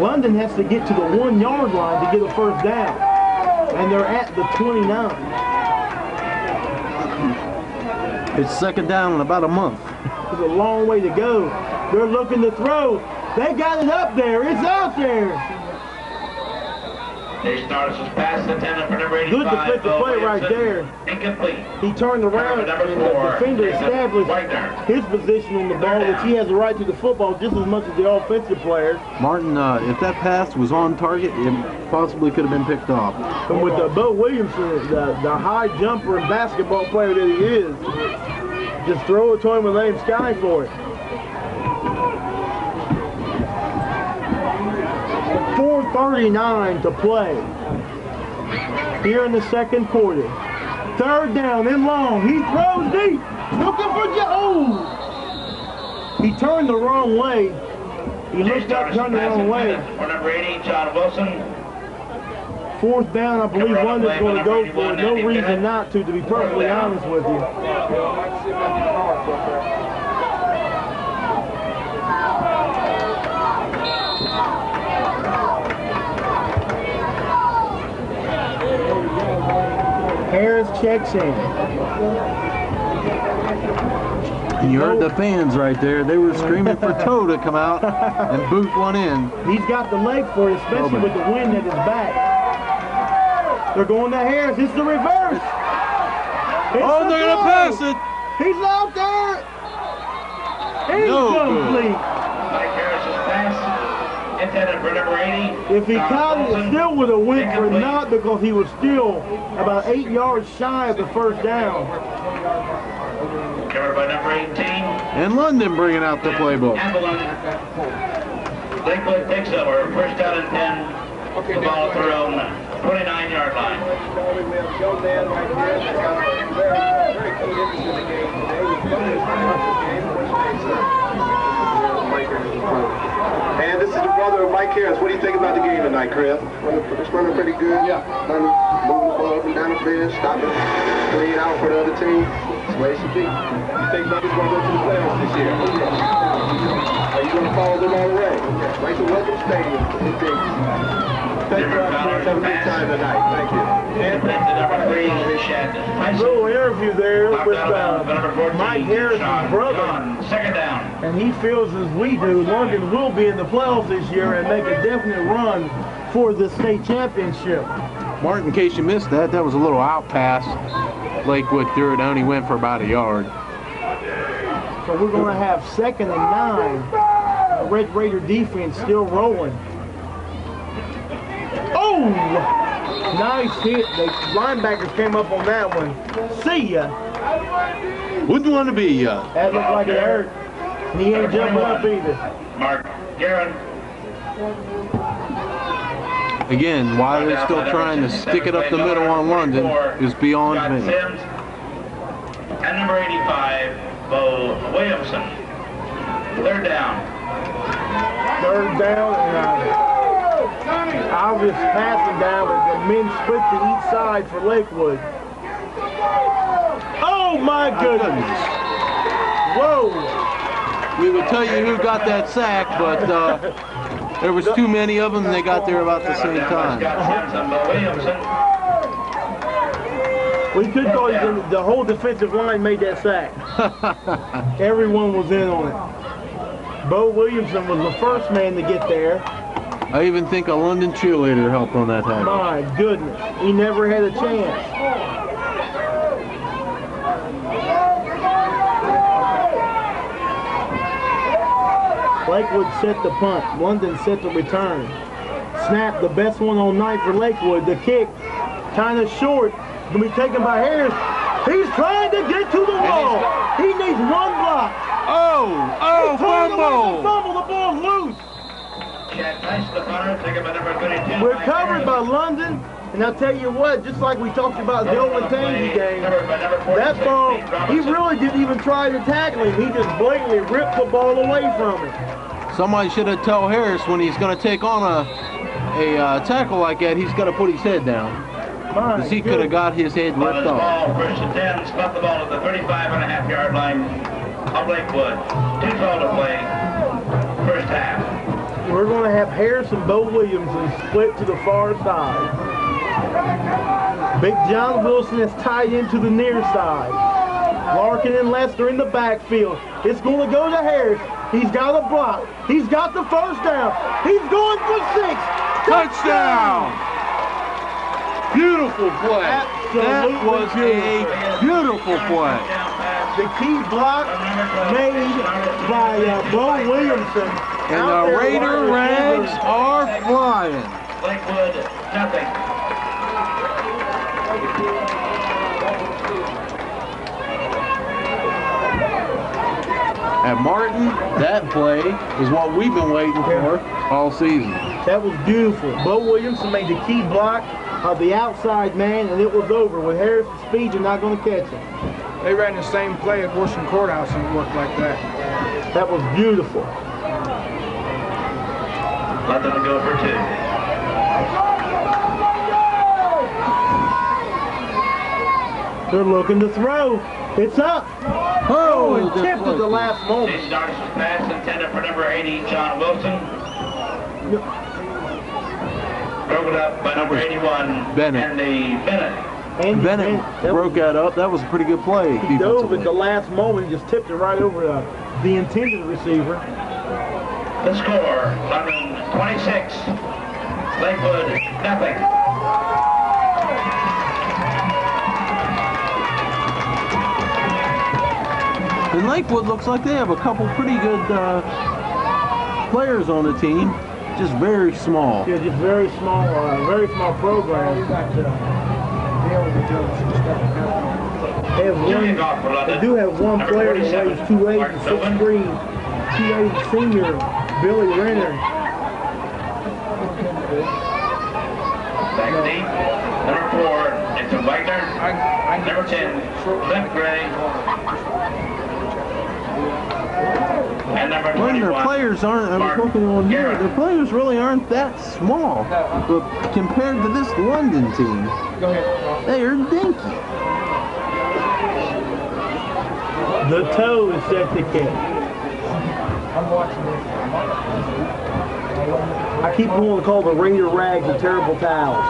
London has to get to the 1 yard line to get a first down. And they're at the 29. It's second down in about a month. It's a long way to go. They're looking to throw. They got it up there. It's out there. Jason Artis was past the 10 for number 85. Good defensive play right there. Incomplete. He turned around and the defender established his position on the ball, which he has a right to the football just as much as the offensive player. Martin, if that pass was on target, it possibly could have been picked off. And with Bo Williamson, the high jumper and basketball player that he is, just throw it to him and let him sky for it. 4:39 to play here in the second quarter. Third down and long. He throws deep. Looking for Joe. He turned the wrong way. He looked up, turned the wrong way. For number 80, John Wilson. Fourth down, I believe London's going to go for it. No reason not to be perfectly honest with you. Harris checks in. And you heard the fans right there. They were screaming for Toe to come out and boot one in. He's got the leg for it, especially with the wind at his back. They're going to Harris. It's the reverse. They're going to pass it. He's out there. Incomplete. Mike Harris's pass intended for number 80. If he caught it, it still would have went for not because he was still about 8 yards shy of the first down. Covered by number 18. And London bringing out the playbook. Lakewood takes over. First down and 10. The ball at their own 29-yard line. And this is the brother of Mike Harris. What do you think about the game tonight, Chris? It's running pretty good. Yeah. Moving the ball up and down the field, stopping, playing out for the other team. That's the way it should be. You think London's going to go to the playoffs this year? Are you going to follow them all the way? Right to Welcome Stadium. Thank you for having a good time tonight. Thank you. A little interview there with Mike Harris's brother. Second down. And he feels as we do, London will be in the playoffs this year and make a definite run for the state championship. Martin, in case you missed that, that was a little out pass. Lakewood threw it, only went for about a yard. So we're going to have 2nd and 9. The Red Raider defense still rolling. Oh! Nice hit. The linebackers came up on that one. See ya. Wouldn't want to be ya. That looked like it hurt. And he ain't jumping up either. Mark Guerin. Again, why they're still trying to stick it up the middle on London is beyond me. Sims. And number 85, Bo Williamson. Third down. Third down and obvious passing down with the men split to each side for Lakewood. Oh my goodness! Whoa! We would tell you who got that sack, but there was too many of them and they got there about the same time. We could call it the whole defensive line made that sack. Everyone was in on it. Bo Williamson was the first man to get there. I even think a London cheerleader helped on that tackle. My goodness, he never had a chance. Lakewood set the punt. London set the return. Snap, the best one all night for Lakewood. The kick, kind of short. Going to be taken by Harris. He's trying to get to the wall. He needs one block. Oh, fumble. The ball's loose. Recovered by London. And I'll tell you what, just like we talked about the old Tangy game, that ball, he really didn't even try to tackle him. He just blatantly ripped the ball away from him. Somebody should have told Harris when he's going to take on a tackle like that, he's got to put his head down. Because he could have got his head ripped off. First and 10, spot the ball at the 35.5-yard line of Lakewood. 2:12 to play, first half. We're going to have Harris and Bo Williamson split to the far side. Big John Wilson is tied into the near side. Larkin and Lester in the backfield. It's going to go to Harris. He's got a block. He's got the first down. He's going for 6. Touchdown! Beautiful play. That was a beautiful play. The key block made by Bo Williamson. And the Raider rags are flying. Lakewood, nothing. At Martin, that play is what we've been waiting for all season. That was beautiful. Bo Williamson made the key block of the outside man, and it was over. With Harris's speed, you're not going to catch him. They ran the same play at Washington Courthouse and it worked like that. That was beautiful. Let them go for 2. They're looking to throw. It's up. Oh, and tipped at the last moment. Jason Dark's pass intended for number 80, John Wilson. Broken up by number 81, Bennett. Andy Bennett. Bennett broke that up. That was a pretty good play. He dove at the last moment and just tipped it right over the intended receiver. The score, London 26, Lakewood nothing. And Lakewood looks like they have a couple pretty good players on the team, just very small. Yeah, just very small program. They do have one player that weighs 280, 6'3", 280 senior, Billy Renner. Back deep, number 4, Nathan Wagner. Number 10, Clint Gray. And number 21, their players aren't, I was looking on here, their players really aren't that small. But compared to this London team, they are dinky. The toe is set to kick. I'm watching this. I keep wanting to call the Raider rags the terrible towels.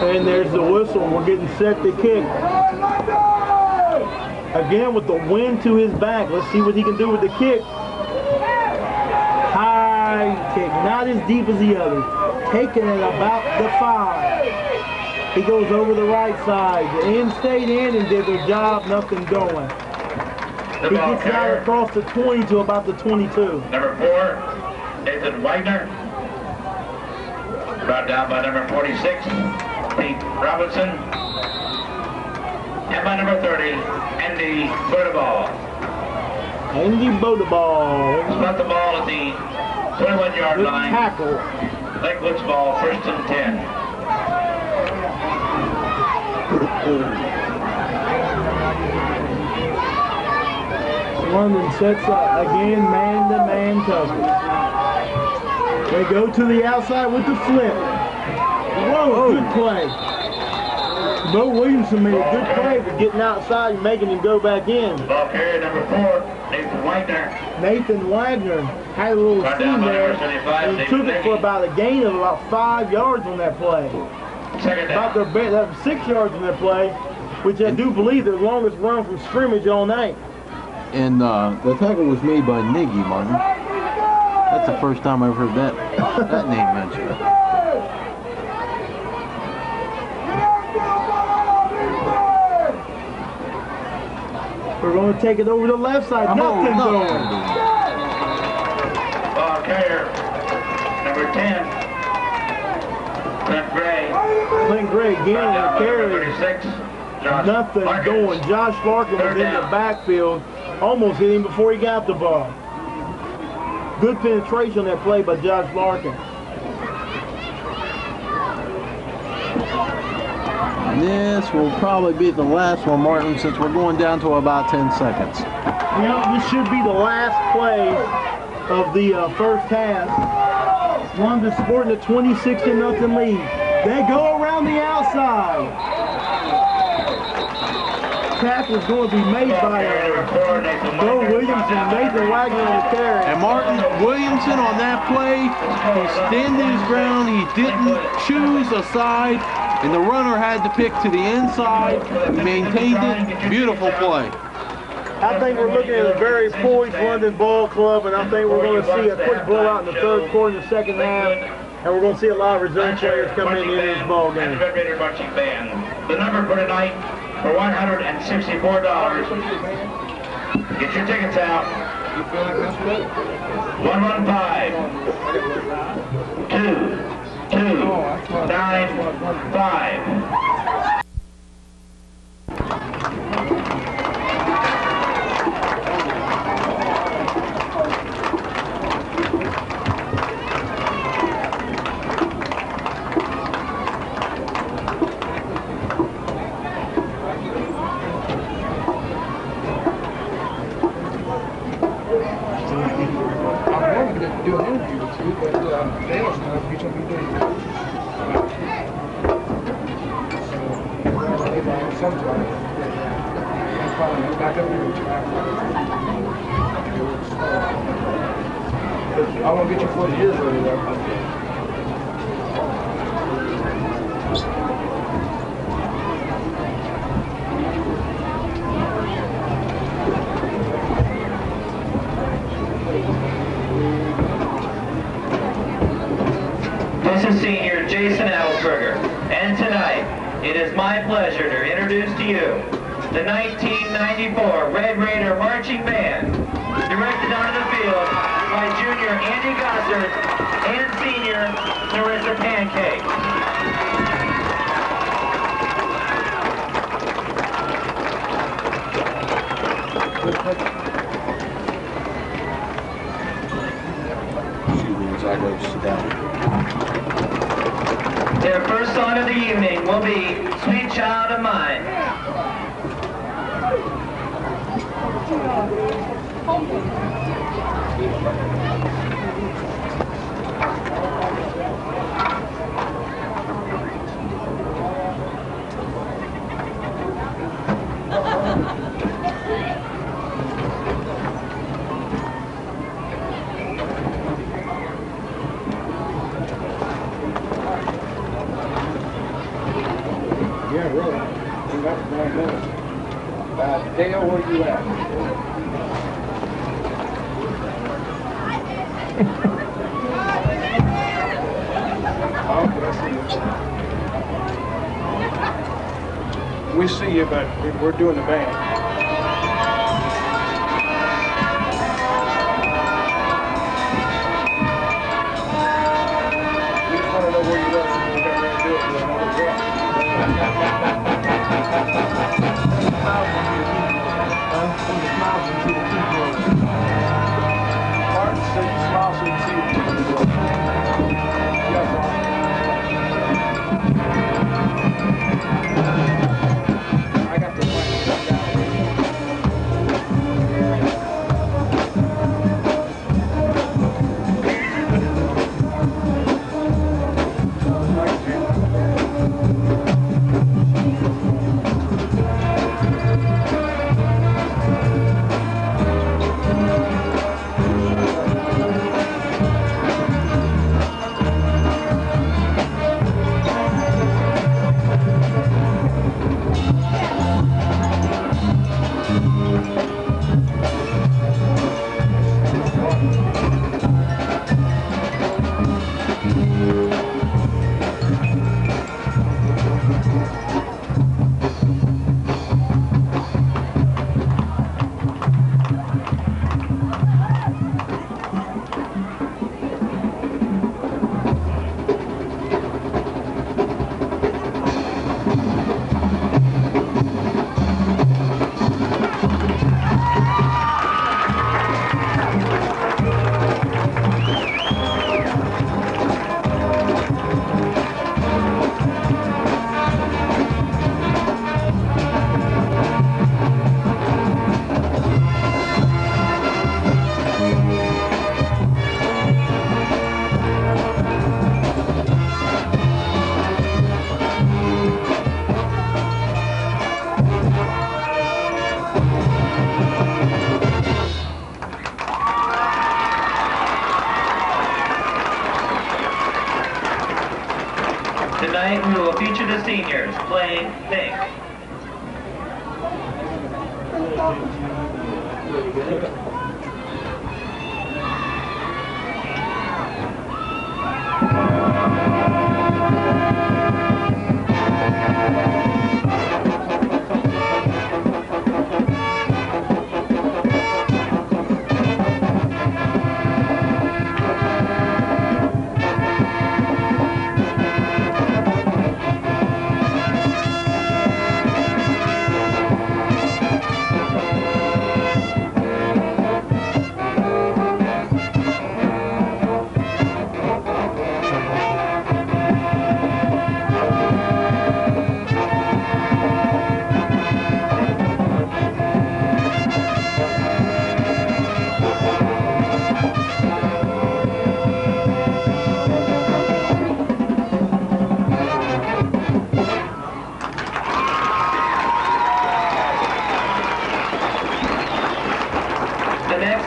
And there's the whistle. We're getting set to kick. Again with the wind to his back. Let's see what he can do with the kick. High kick, not as deep as the others. Taking it about the 5. He goes over the right side. The end stayed in and did their job, nothing going. He gets out across the 20 to about the 22. Number 4, Nathan Wagner. Brought down by number 46, Pete Robinson. And by number 30, Andy Bodeball. Andy Bodeball. Spot the ball at the 21-yard line. Tackle. Lakewood's ball, first and 10. London sets up again, man-to-man coverage. They go to the outside with the flip. Whoa, good play. Bo Williamson made a good play for getting outside and making him go back in. Ball carrier number 4, Nathan Wagner. Nathan Wagner had a little steam there and he took it for about a gain of about 5 yards on that play. Second down. About 6 yards on that play. which I do believe the longest run from scrimmage all night. And the tackle was made by Niggy, Martin. That's the first time I've heard that name mentioned. We're going to take it over the left side. Nothing going. Ball carrier, number 10, Clint Gray. Clint Gray again on the carry. 36, Josh Nothing Larkins. going. Josh Larkin was in the backfield. Almost hit him before he got the ball. Good penetration on that play by Josh Larkin. This will probably be the last one, Martin, since we're going down to about 10 seconds. You know, this should be the last play of the first half. London sporting a 26-0 lead. They go around the outside. Tackle is going to be made by Bo Williamson, Nathan Wagner on the carry. And Martin Williamson on that play, he standed his ground, he didn't choose a side, and the runner had to pick to the inside. He maintained it. Beautiful play. I think we're looking at a very poised London ball club, and I think we're going to see a quick blowout in the third quarter and the second half, and we're going to see a lot of reserve players come in this ball game. Red Raider marching band. The number for tonight for $164. Get your tickets out. 115-2295. Do an interview with you, but Dale's not. He's going to be doing it. So, sometime. I'm probably back up here with you after. I want to get you 40 years ready though. This is Senior Jason Ellsberger, and tonight it is my pleasure to introduce to you the 1994 Red Raider Marching Band, directed onto the field by Junior Andy Gossard and Senior Narissa Pancake. Their first song of the evening will be Sweet Child of Mine. Yeah, really. That's 9 minutes. Dale, where you at? We see you, but we're doing the band. We just want to know where you are when we got ready to do it. We don't know where you're at. Hard to say, smile so you can see what you're doing. Yes, I got the one. the seniors playing pink.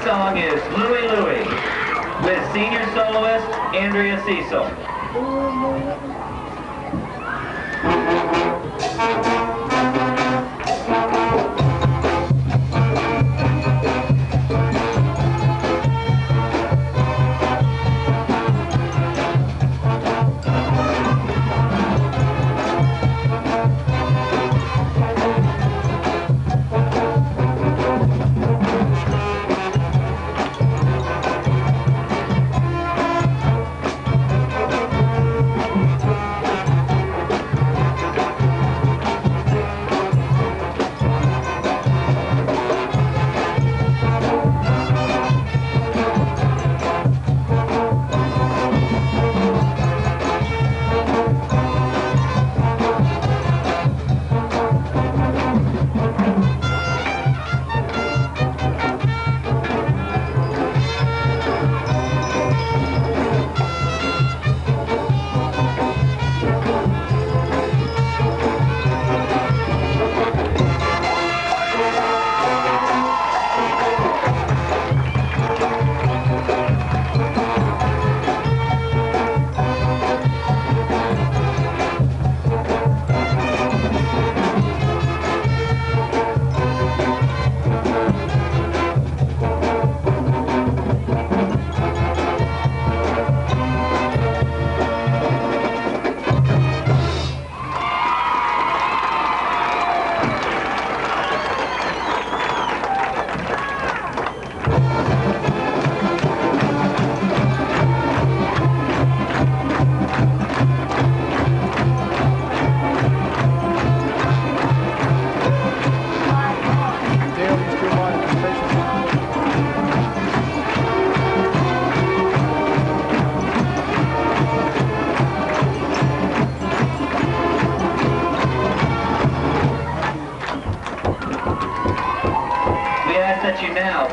Song is Louie Louie with senior soloist Andrea Cecil.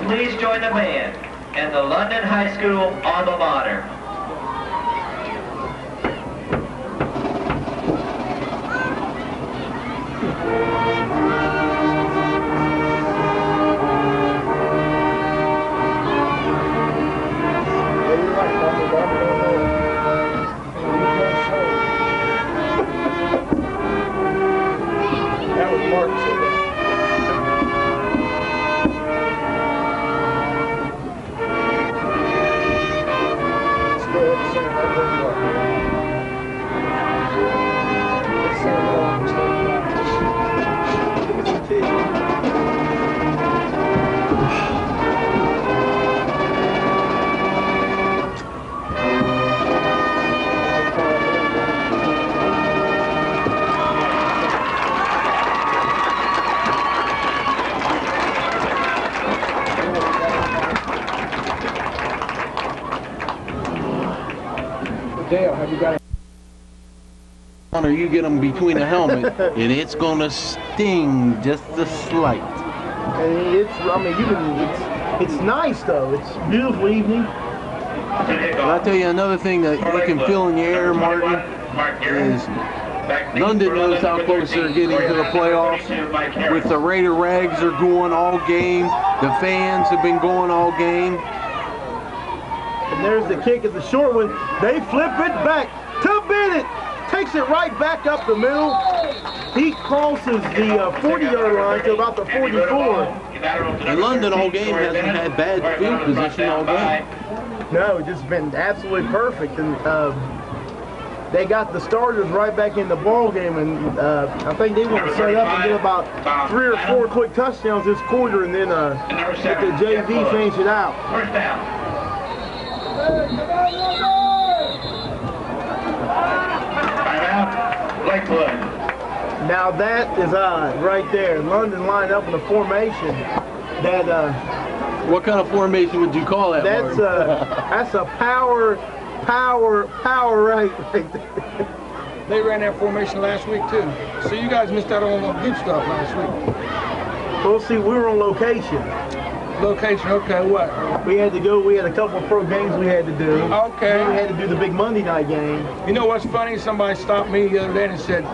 Please join the band and the London High School alma mater. That was Mark said that. Dale, have you got it? Or you get them between the helmet, and it's gonna sting just a slight. And it's, I mean, you can, it's nice though. It's a beautiful evening. And I'll tell you another thing that you can feel in the air, Martin, is London knows how close they're getting to the playoffs. With the Raider Rags are going all game. The fans have been going all game. And there's the kick at the short one. They flip it back to Bennett. breaks it right back up the middle. He crosses the 40-yard line to about the 44. And London all game hasn't had bad field position all game. No, it's just been absolutely perfect. And they got the starters right back in the ball game, and I think they want to set up and get about 3 or 4 quick touchdowns this quarter, and then let the JV finish it out. First down. Timeout, Lakewood. Now that is odd right there. London lined up in a formation that What kind of formation would you call that? that's a power right there. They ran that formation last week too. So you guys missed out on good stuff last week. We'll see. We were on location. Location, okay, what? We had to go. We had a couple of pro games we had to do. Okay. We had to do the big Monday night game. You know what's funny? Somebody stopped me the other day and said,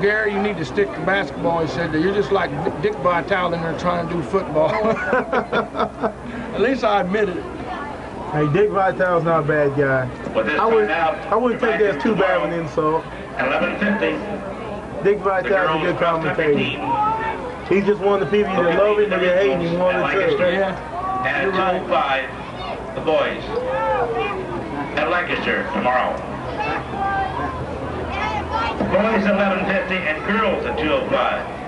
Gary, you need to stick to basketball. He said, you're just like Dick Vitale in there trying to do football. At least I admitted it. Hey, Dick Vitale's not a bad guy. I wouldn't take that as too bad of an insult. 11:50. Dick Vitale's a good commentator. He's just one of the people that love him and they hate him, one of the two. Yeah. And 2:05, the boys at Lancaster tomorrow. Boys 11:50 and girls at 2:05.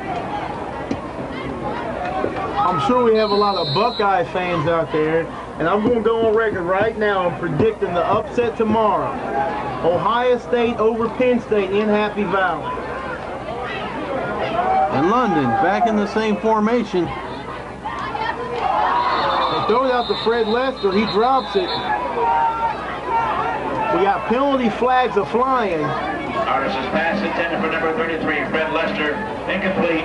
I'm sure we have a lot of Buckeye fans out there, and I'm going to go on record right now and predicting the upset tomorrow. Ohio State over Penn State in Happy Valley. And London back in the same formation. They throw it out to Fred Lester. He drops it. We got penalty flags are flying. Artis' pass intended for number 33, Fred Lester, incomplete.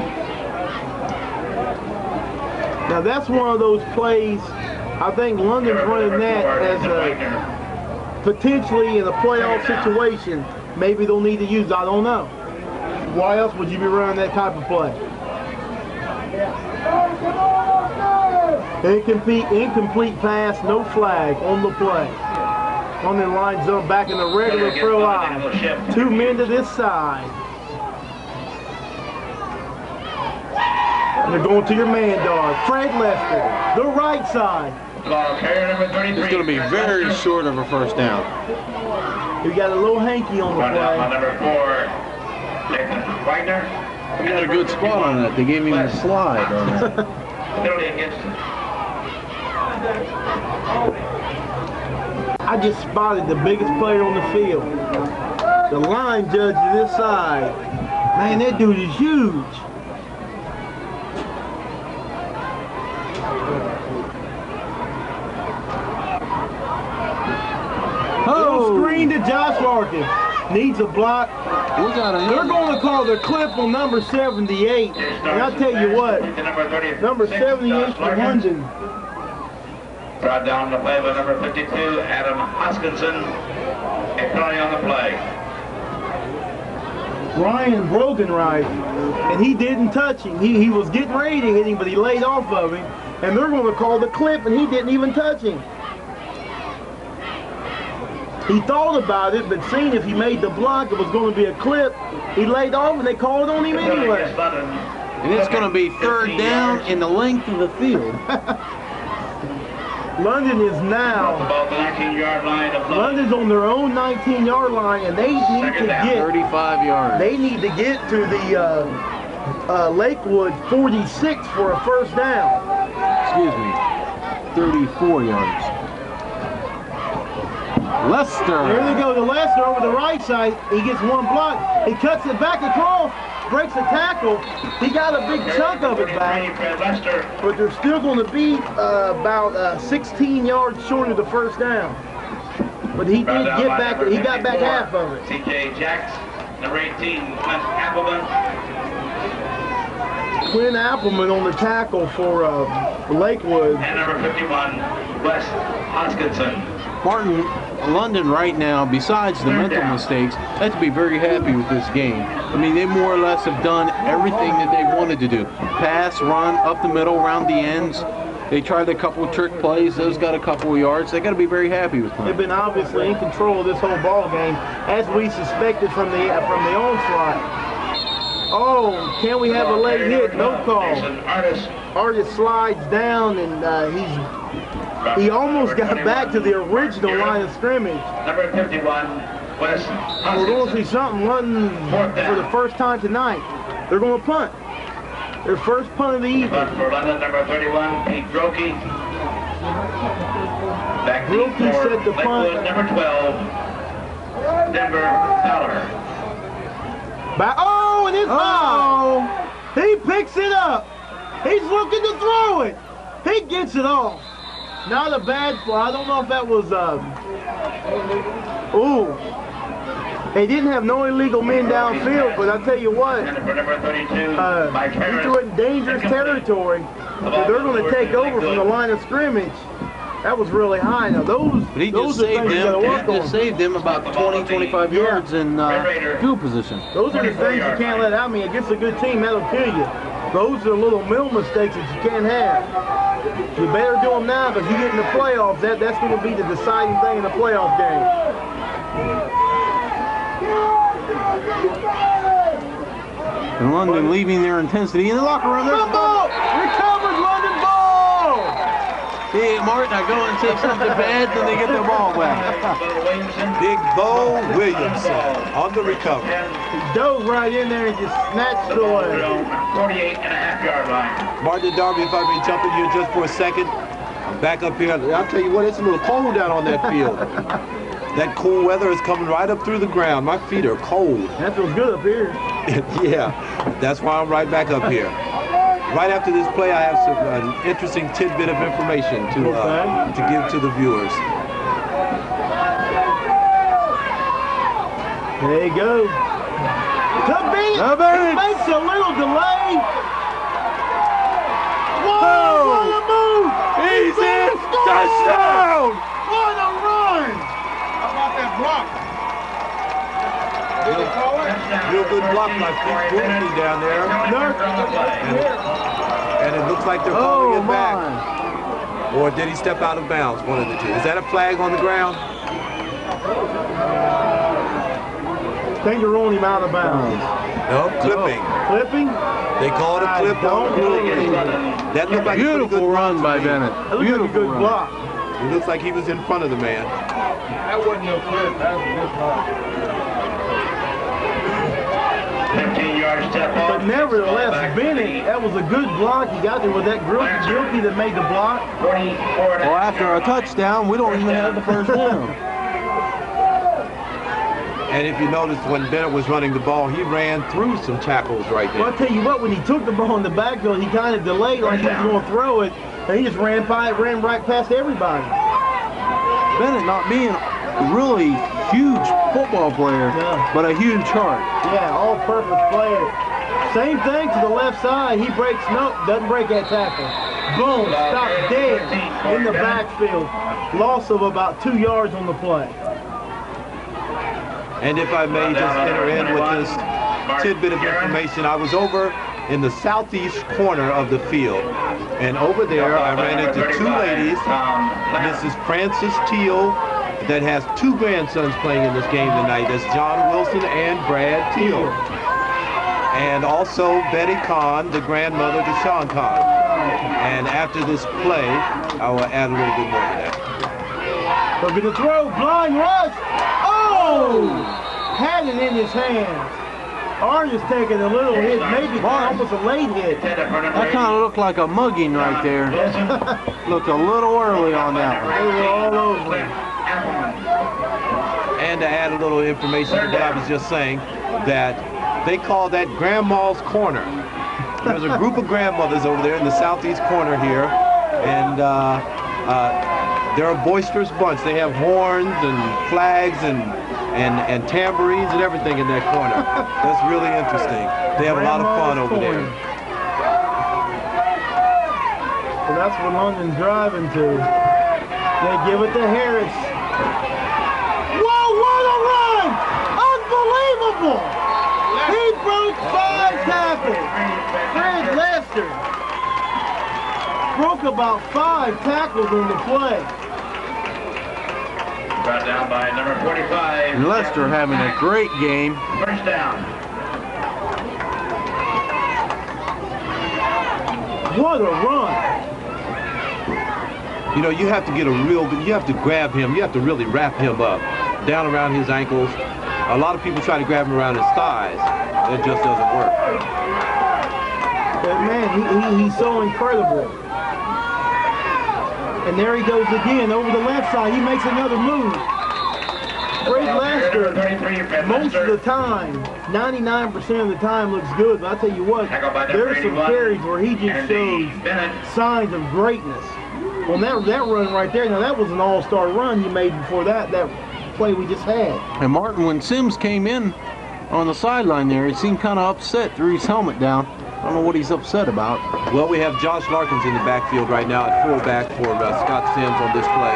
Now that's one of those plays, I think London's running that as potentially in a playoff situation. Maybe they'll need to use it, I don't know. Why else would you be running that type of play? Incomplete pass, no flag on the play. London lines up back in the regular throw line. 2 men to this side. And they're going to your man dog, Fred Lester, the right side. It's going to be very short of a first down. We got a little hanky on the play. Number 4, Wagner. We got a good spot on that. They gave him a slide on that. Penalty against him. I just spotted the biggest player on the field. The line judge to this side. Man, that dude is huge. Little screen to Josh Larkin. Needs a block. They're going to call the clip on number 78. And I'll tell you what, number 78 for London. Brought down the play by number 52, Adam Hoskinson. A penalty on the play. Ryan Broganright, and he didn't touch him. He was getting ready to hit him, but he laid off of him. And they're going to call the clip, and he didn't even touch him. He thought about it, but seeing if he made the block, it was going to be a clip. He laid off, and they called on him anyway. And it's going to be third down in the length of the field. London is now, About the 19-yard line of London's on their own 19-yard line, and they need to get 35 yards. They need to get to the Lakewood 46 for a first down. Excuse me, 34 yards. Lester. There they go to Lester over the right side. He gets one block. He cuts it back across, breaks a tackle. He got a big chunk of it back. But they're still going to be about 16 yards short of the first down. But he did get back. He got back half of it. TJ Jacks, number 18, Clint Appleman. Quinn Appleman on the tackle for Lakewood. And number 51, Wes Hoskinson. Martin, London right now, besides the mental mistakes, have to be very happy with this game. I mean, they more or less have done everything that they wanted to do. Pass, run, up the middle, around the ends. They tried a couple of trick plays. Those got a couple of yards. They got to be very happy with them. They've been obviously in control of this whole ball game, as we suspected from the onslaught. Oh, can we have a late hit? No call. Artist slides down, and he almost got back to the original line of scrimmage. Number 51, Wes. We're going to see something running for the first time tonight. They're going to punt. Their first punt of the evening. Punt for London, number 31, Pete Grokey. Back Grokey for set the punt. Lakewood, number 12, Denver Fowler. Oh, and it's he picks it up. He's looking to throw it. He gets it off. Not a bad fly. I don't know if that was They didn't have no illegal men downfield, but I tell you what, he threw it in dangerous territory. So they're going to take over from the line of scrimmage. That was really high. Now those are things you got to work on. He just saved them about 20, 25 yards in field position. Those are the things you can't let out. I mean, against a good team, that'll kill you. Those are little middle mistakes that you can't have. You better do them now, because you get in the playoffs, that's going to be the deciding thing in the playoff game. And London leaving their intensity in the locker room. There's ball! Recovered London ball! Hey, Martin, I go and say something bad, then they get their ball back. Big Bo Williamson on the recovery. He dove right in there and just snatched it away. 48.5-yard line. Martin and Darby, if I may jump in here just for a second. I'm back up here. I'll tell you what, it's a little cold down on that field. That cool weather is coming right up through the ground. My feet are cold. That feels good up here. Yeah, that's why I'm right back up here. Right after this play, I have some interesting tidbit of information to give to the viewers. There you go. He makes a little delay. Whoa, what a move! He's in! Touchdown! What a run! How about that block? Did they call it? Real good block by Pete Grokey down there. And it looks like they're calling it back. Or did he step out of bounds? One of the two. Is that a flag on the ground? I think they're rolling him out of bounds. No, clipping. Clipping? They call it a clip on that looked like beautiful a good run by Bennett. That looked like a good block. It looks like he was in front of the man. That wasn't no clip. That was a good block. 15-yard step off. But nevertheless, Bennett, that was a good block. He got there with that Grokey that made the block. Well, after a touchdown, we don't even have the first down. And if you notice, when Bennett was running the ball, he ran through some tackles right there. Well, I'll tell you what, when he took the ball in the backfield, he kind of delayed like he was going to throw it, and he just ran right past everybody. Bennett not being a really huge football player, but a huge heart. Yeah, all-purpose player. Same thing to the left side. He breaks, doesn't break that tackle. Boom, stopped dead in the backfield. Loss of about 2 yards on the play. And if I may just enter in with this tidbit of information, I was over in the southeast corner of the field. And over there, I ran into two ladies. Mrs. Frances Teal, that has two grandsons playing in this game tonight. That's John Wilson and Brad Teal. And also Betty Kahn, the grandmother to Sean Kahn. And after this play, I will add a little bit more to that. Looking to throw, blind rush. Oh! Had it in his hands. Artist taking a little hit, maybe almost a late hit. That kind of looked like a mugging right there. Looked a little early on that one. They were all over him. And to add a little information to what I was just saying, that they call that Grandma's Corner. There's a group of grandmothers over there in the southeast corner here, and they're a boisterous bunch. They have horns and flags and tambourines and everything in that corner. That's really interesting. They have a lot of fun over there. So that's what London's driving to. They give it to Harris. Whoa, what a run! Unbelievable! He broke 5 tackles. Fred Lester. broke about 5 tackles on the play. Brought down by number 45. And Lester having a great game. First down. What a run. You know, you have to get a real good, you have to grab him, you have to really wrap him up, down around his ankles. A lot of people try to grab him around his thighs. It just doesn't work. But man, he's so incredible. And there he goes again over the left side. He makes another move. Fred Lester, most of the time, 99% of the time looks good. But I tell you what, there's some carries where he just shows signs of greatness. Well, that run right there, now that was an all-star run he made before that play we just had. And Martin, when Sims came in on the sideline there, he seemed kind of upset, threw his helmet down. I don't know what he's upset about. Well, we have Josh Larkins in the backfield right now at fullback for Scott Sims on this play.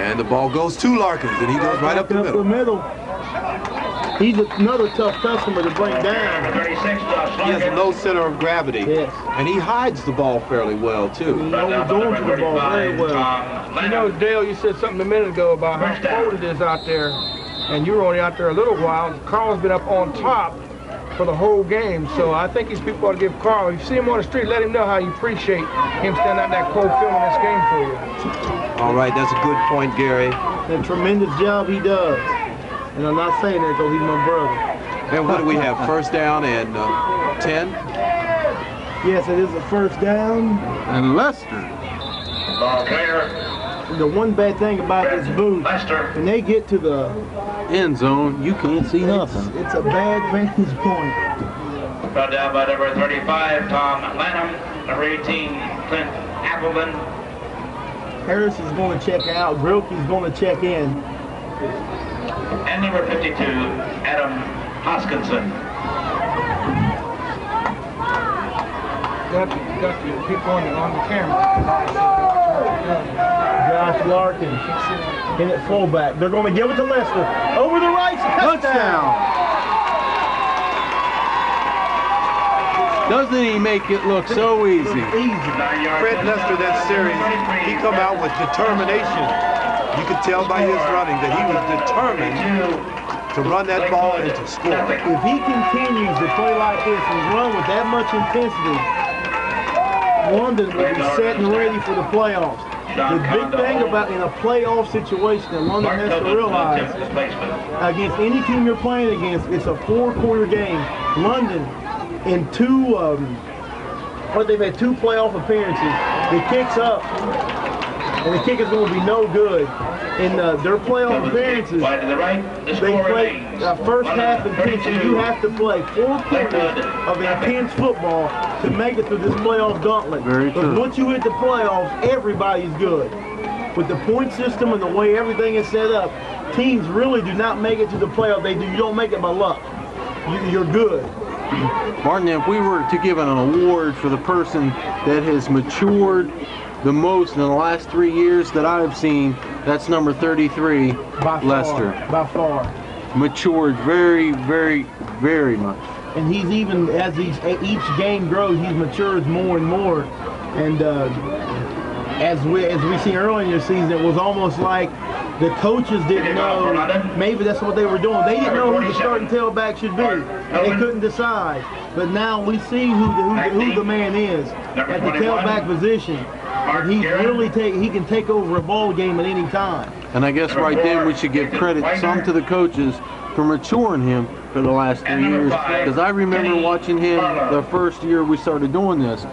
And the ball goes to Larkins, and he goes right up the middle. He's another tough customer to bring down. He has no center of gravity. Yes. And he hides the ball fairly well, too. He holds on to the ball very well. You know, Dale, you said something a minute ago about how cold it is out there, and you were only out there a little while. Carl's been up on top for the whole game, so I think these people ought to give Carl, if you see him on the street, let him know how you appreciate him standing out in that cold filming this game for you. All right, that's a good point, Gary. A tremendous job he does. And I'm not saying that because he's my brother. And what do we have, first down and 10? Yes, it is a first down. And Lester. Ball clear. The one bad thing about this booth, when they get to the End zone, you can't see nothing. It's a bad vantage point. Brought down by number 35, Tom Lanham. Number 18, Clint Appleman. Harris is going to check out. Grilke's going to check in. And number 52, Adam Hoskinson. Got the people on the camera. Josh Larkins in at fullback. They're going to give it to Lester. Over the right, touchdown. Doesn't he make it look so easy? Fred Lester, that series, he come out with determination. You could tell by his running that he was determined to run that ball and to score. If he continues to play like this and run with that much intensity, London will be set and ready for the playoffs. The big thing about in a playoff situation that London has to realize, against any team you're playing against, it's a 4-quarter game. London, in they've had 2 playoff appearances. The kick's up, and the kick is going to be no good. In their playoff appearances, they play first half intensity. You have to play 4 quarters of intense football to make it through this playoff gauntlet. But once you hit the playoffs, everybody's good. With the point system and the way everything is set up, teams really do not make it to the playoff. You don't make it by luck. You're good. Martin, if we were to give an award for the person that has matured the most in the last 3 years that I've seen, that's number 33, Lester. By far. Matured very, very, very much. And he's even, as each game grows, he's matured more and more. And as we seen earlier in the season, it was almost like the coaches didn't know. Maybe that's what they were doing. They didn't know who the starting tailback should be. They couldn't decide. But now we see who the man is at the tailback position. And he can take over a ball game at any time. And I guess right then we should give credit some to the coaches for maturing him for the last 3 years. Because I remember watching him the first year we started doing this.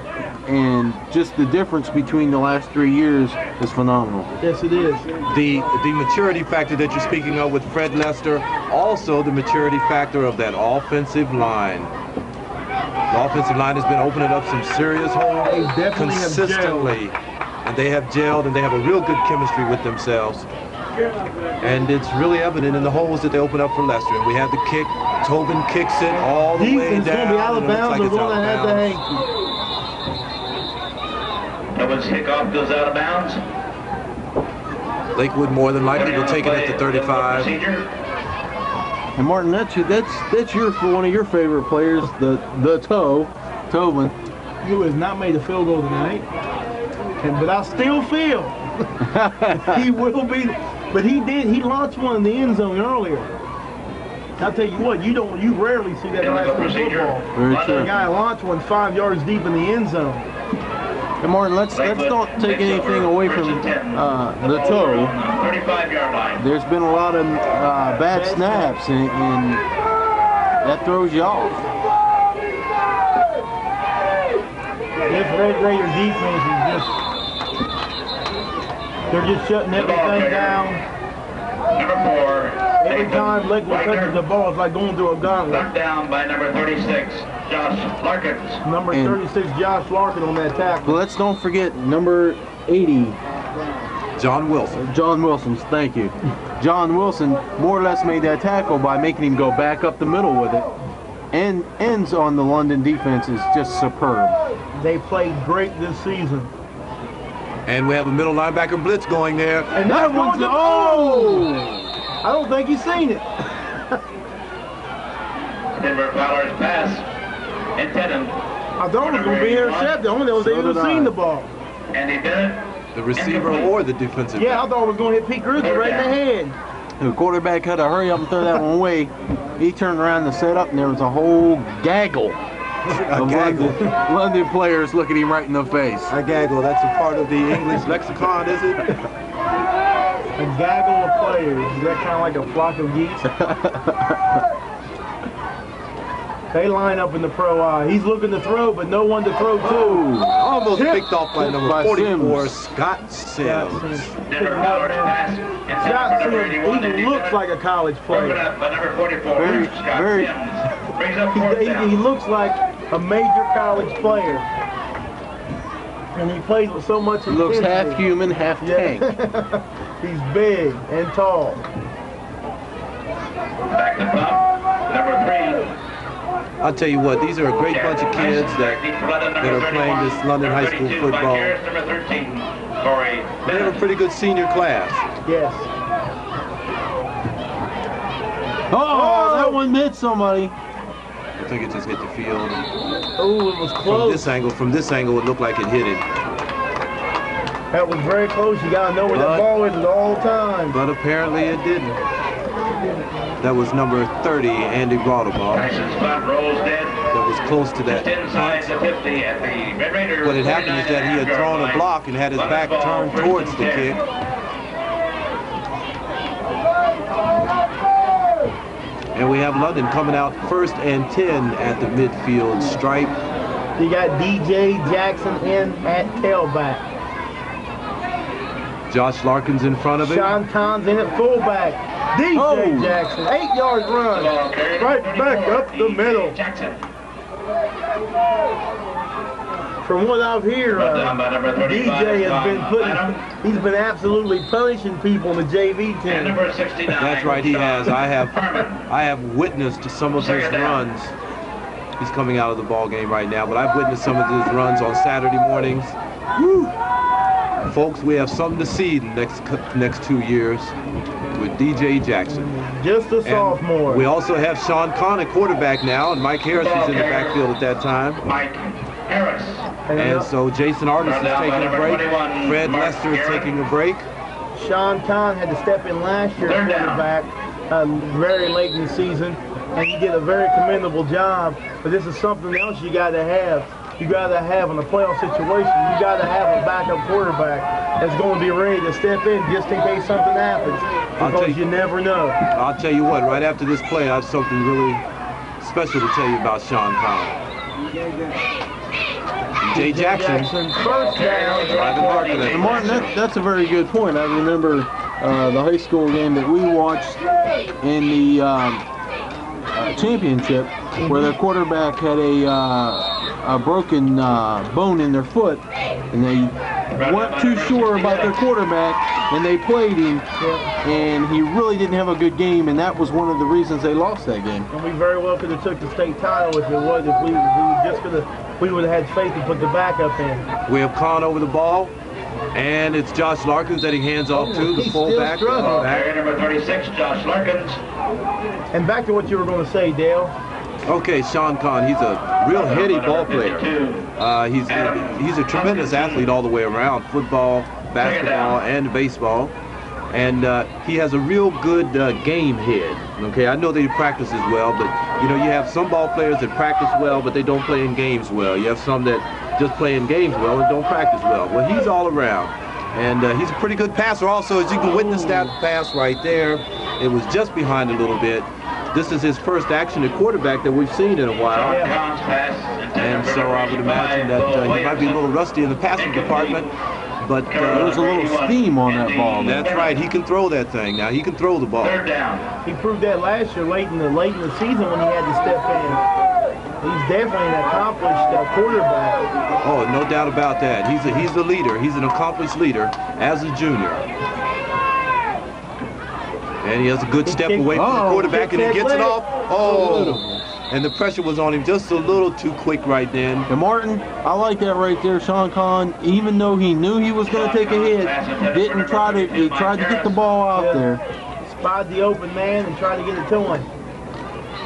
And just the difference between the last 3 years is phenomenal. Yes, it is. The maturity factor that you're speaking of with Fred Lester, also the maturity factor of that offensive line. The offensive line has been opening up some serious holes consistently. And they have gelled and they have a real good chemistry with themselves. And it's really evident in the holes that they open up for Lester. And we have the kick. Tobin kicks it all the way down. It's going to be out of bounds. They're going to have the hanky. Tobin's kickoff goes out of bounds. Lakewood more than likely will take it at the 35. And Martin, that's one of your favorite players, the Tobin. who has not made a field goal tonight. But I still feel he will be. But he did. He launched one in the end zone earlier. I'll tell you what, you rarely see that in high school football. Very true. The guy launched one 5 yards deep in the end zone. Hey, Martin, let's not take anything away from the toe. 35-yard line. There's been a lot of bad snaps, and that throws you off. This Red Raider defense is they're just shutting everything down. Number 4. Every time Lakewood touches the ball, it's like going through a gauntlet. Knocked down by number 36, Josh Larkins. Number 36, Josh Larkin on that tackle. But let's don't forget number 80. John Wilson. John Wilson, thank you. John Wilson more or less made that tackle by making him go back up the middle with it. And ends on the London defense is just superb. They played great this season. And we have a middle linebacker blitz going there. And that one's I don't think he's seen it. Denver Fowler's pass intended. I thought it was going to be intercepted. Only those that have seen the ball. And he did it. The receiver or the defensive Yeah, I thought it was going to hit Pete Gruder right in the head. The quarterback had to hurry up and throw that one away. He turned around to set up, and there was a whole gaggle of London players looking him right in the face. A gaggle, that's a part of the English lexicon, is it? A gaggle of players. Is that kind of like a flock of geese? They line up in the pro eye. He's looking to throw, but no one to throw to. Almost picked off by number 44, Scott Sims. Scott Sims, he looks like a college player. By number 44, Scott Sims. Brings up fourth down. He looks like a major college player. And he plays with so much intensity. Looks half human, half tank. He's big and tall. Back to pump, number 3. I'll tell you what, these are a great bunch of kids that are playing this London High School football. They have a pretty good senior class. Yes. Oh, that one hit somebody. I think it just hit the field. Oh, it was close. From this angle, it looked like it hit it. That was very close. You got to know where that ball is at all times. But apparently it didn't. That was number 30, Andy Brodebaugh. That was close to that punt. What had happened is that he had thrown a block and had his back turned towards the kick. And we have London coming out 1st and 10 at the midfield stripe. You got DJ Jackson in at tailback. Josh Larkins in front of him. Sean Collins in at fullback. DJ Jackson, 8-yard run. Right back up the middle. From what I've heard, DJ has he's been absolutely punishing people in the JV team. That's right, he has. I have witnessed some of his runs. He's coming out of the ball game right now, but I've witnessed some of his runs on Saturday mornings. Woo! Folks, we have something to see the next 2 years with DJ Jackson. Just a sophomore. We also have Sean Kahn at quarterback now, and Mike Harris was in the backfield at that time. Mike Harris. And so Jason Artis is taking a break. Fred Lester is taking a break. Sean Kahn had to step in last year at quarterback very late in the season, and he did a very commendable job. But this is something else you got to have. You got to have in a playoff situation. You got to have a backup quarterback that's going to be ready to step in just in case something happens, because you never know. I'll tell you what. Right after this play, I have something really special to tell you about Sean Kahn. Jay Jackson. First down. And Martin, that's a very good point. I remember the high school game that we watched in the championship, where their quarterback had a broken bone in their foot, and they weren't too sure about their quarterback, and they played him, and he really didn't have a good game, and that was one of the reasons they lost that game. And we very well could have took the state title if we would have had faith to put the backup in. We have Kahn over the ball, and it's Josh Larkins that he hands off to, the fullback. Number 36, Josh Larkins. And back to what you were going to say, Dale. Okay, Sean Kahn, he's a real heady ball player. He's a tremendous athlete all the way around, football, basketball, and baseball. And he has a real good game head. Okay, I know that he practices well, but you know, you have some ball players that practice well, but they don't play in games well. You have some that just play in games well and don't practice well. Well, he's all around. And he's a pretty good passer also, as you can witness that pass right there. It was just behind a little bit. This is his first action at quarterback that we've seen in a while. And so I would imagine that he might be a little rusty in the passing department. But there's a little steam on that ball. That's right. He can throw that thing. Now he can throw the ball. He proved that last year late in the season when he had to step in. He's definitely an accomplished quarterback. Oh, no doubt about that. He's a leader. He's an accomplished leader as a junior. And he has a good step away from the quarterback, and he gets it off. Oh. And the pressure was on him just a little too quick right then. And Martin, I like that right there. Sean Kahn, even though he knew he was going to take a hit, didn't try to. He tried to get the ball out there. Spied the open man and tried to get it to him.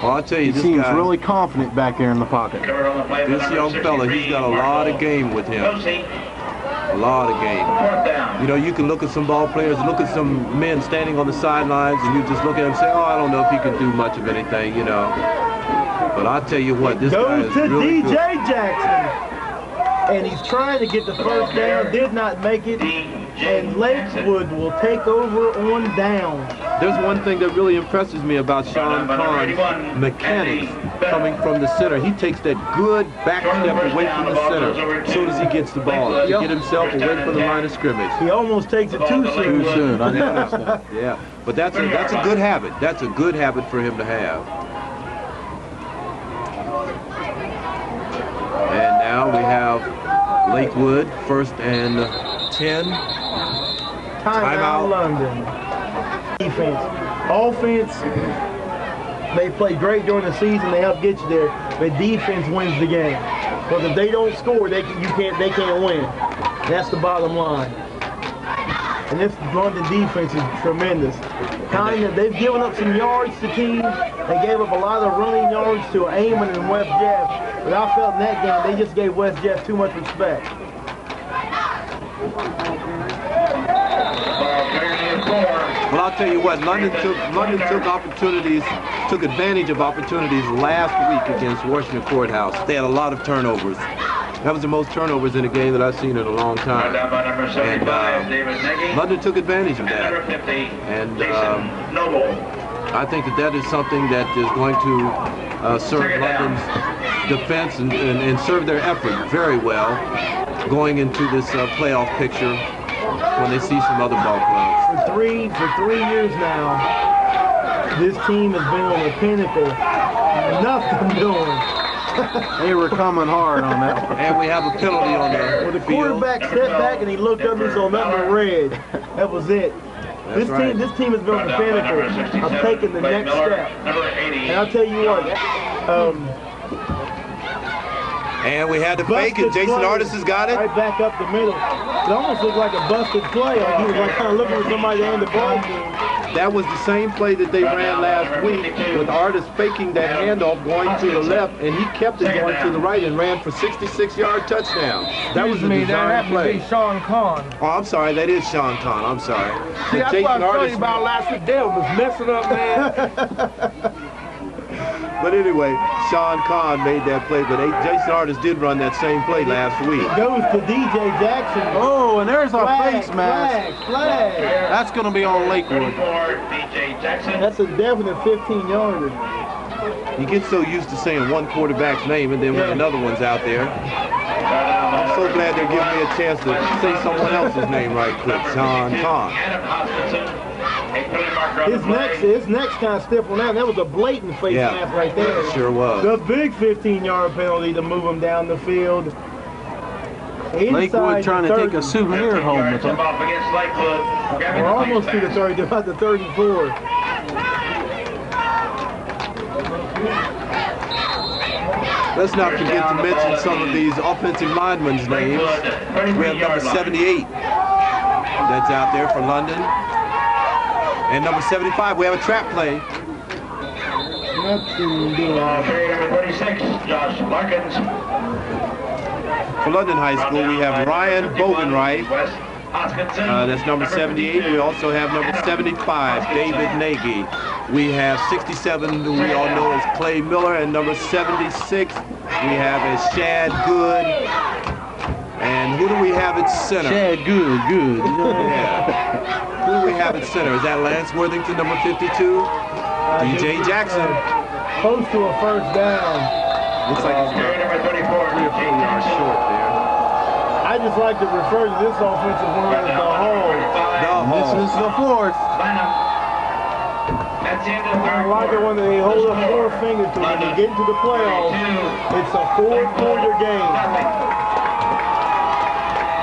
Well, I'll tell you, he seems really confident back there in the pocket. This young fella, he's got a lot of game with him. A lot of game. You know, you can look at some ball players, look at some men standing on the sidelines, and you just look at them and say, oh, I don't know if he can do much of anything, you know. But I'll tell you what, this guy is really good. Goes to DJ Jackson. And he's trying to get the first down, did not make it. And Lakewood will take over on down. There's one thing that really impresses me about Sean Kahn's mechanics coming from the center. He takes that good back step away from the center as soon as he gets the ball to get himself away from the line of scrimmage. He almost takes it too soon. Too soon, I noticed that. Yeah, but that's a good habit. That's a good habit for him to have. And now we have Lakewood, 1st and 10. Timeout London. Defense. Offense, they play great during the season. They help get you there. But defense wins the game. Because if they don't score, they can't win. That's the bottom line. And this London defense is tremendous. They've given up some yards to teams. They gave up a lot of running yards to Amon and West Jeff. But I felt in that game, they just gave West Jeff too much respect. Well, I'll tell you what, London took advantage of opportunities last week against Washington Courthouse. They had a lot of turnovers. That was the most turnovers in a game that I've seen in a long time. And London took advantage of that. And I think that is something that is going to serve London's defense and serve their effort very well going into this playoff picture when they see some other ball clubs. For three years now, this team has been on the pinnacle. Nothing doing. They were coming hard on that one. And we have a penalty on there. Well, the quarterback stepped back and he looked up and saw nothing but red. That was it. This team has been on the pinnacle of taking the next step. And I'll tell you what, and we had to fake it. Jason Artis has got it. Right back up the middle. It almost looked like a busted play. Like he was like kind of looking for somebody to hand the ball to. That was the same play that they ran last week with Artis faking that handoff going to the left, and he kept it going to the right and ran for 66-yard touchdown. That was the design play. That Sean Kahn. Oh, I'm sorry. That is Sean Kahn. I'm sorry. See, that's what I was telling you about last week. Dale was messing up, man. But anyway, Sean Kahn made that play, but Jason Artis did run that same play last week. Goes to DJ Jackson. Oh, and there's our face mask. Flag. That's going to be on Lakewood. That's a definite 15-yarder. You get so used to saying one quarterback's name, and then when another one's out there. I'm so glad they're giving me a chance to say someone else's name right quick. Sean Kahn. His neck's kind of stiff on that. That was a blatant face mask right there. It sure was. The big 15-yard penalty to move him down the field. Lakewood trying to take a souvenir home with him. We're almost to the 30, about the 34. Let's not forget to mention some of these offensive linemen's names. We have number 78 that's out there for London. And number 75, we have a trap play. Nothing doing. 26, Josh Larkins. For London High School, we have Ryan Bogenreich. That's number 78. We also have number 75, David Nagy. We have 67, who we all know as Clay Miller, and number 76, we have as Shad Good. And who do we have at center? Shad Good. Yeah. Who do we have at center? Is that Lance Worthington, number 52? DJ Jackson. Close to a first down. Looks like he's got 3 or 4 yards short there. I just like to refer to this offensive line as the Hall. This is the fourth. I like it when they hold up 4 fingers to when they get into the playoffs. It's a 4-quarter game.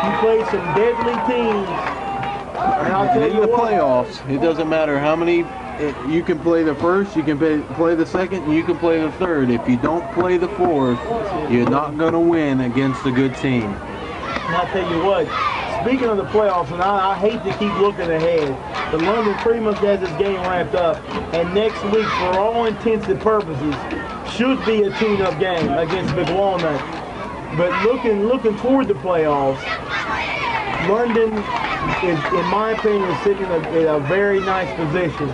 You play some deadly teams. And I'll tell In you the what, playoffs, it doesn't matter how many. You can play the first, you can play the second, and you can play the third. If you don't play the fourth, you're not going to win against a good team. and I'll tell you what, speaking of the playoffs, and I hate to keep looking ahead, the London pretty much has this game wrapped up, and next week, for all intents and purposes, should be a tune-up game against Big Walnut. But looking toward the playoffs, London is, in my opinion, sitting in a very nice position.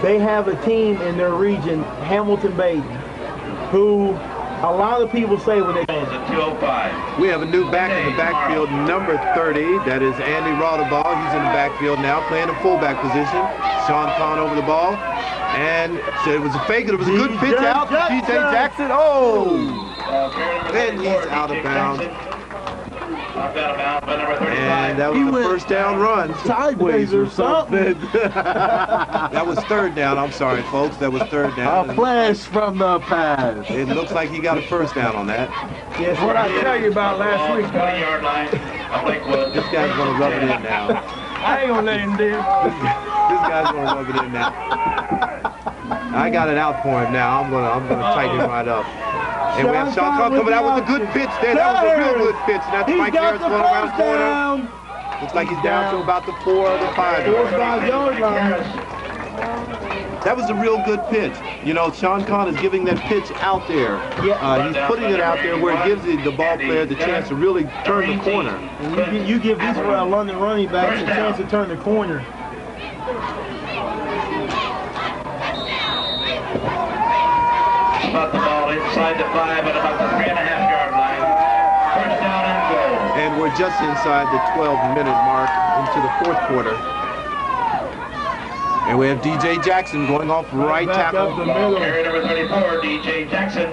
They have a team in their region, Hamilton-Baden, who a lot of people say when they... We have a new back in the backfield, number 30. That is Andy Rauderball. He's in the backfield now, playing a fullback position. Sean Kahn over the ball. And said it was a fake. It was a good pitch out to DJ Jackson. Oh! And he's out of bounds. And that was the first down run. Sideways or something. That was third down. I'm sorry, folks. That was third down. A flash from the pass. It looks like he got a first down on that. Yes, what I tell you about last week, guys. This guy's going to rub it in now. I ain't going to let him do. This guy's going to rub it in now. I got it out for him now. I'm gonna tighten him right up. And we have Sean Kahn coming out with a good pitch there. That was a real good pitch. And that's Mike Harris going around the corner. Looks like he's down to about the 4 or the 5 yard line. That was a real good pitch. You know, Sean Kahn is giving that pitch out there. He's putting it out there where it gives the ball player the chance to really turn the corner. And you give these London running backs a chance to turn the corner. About the ball inside the 5 at about the 3.5-yard line. First down and goal. And we're just inside the 12-minute mark into the 4th quarter. And we have DJ Jackson going off right tackle. Carry number 34, DJ Jackson.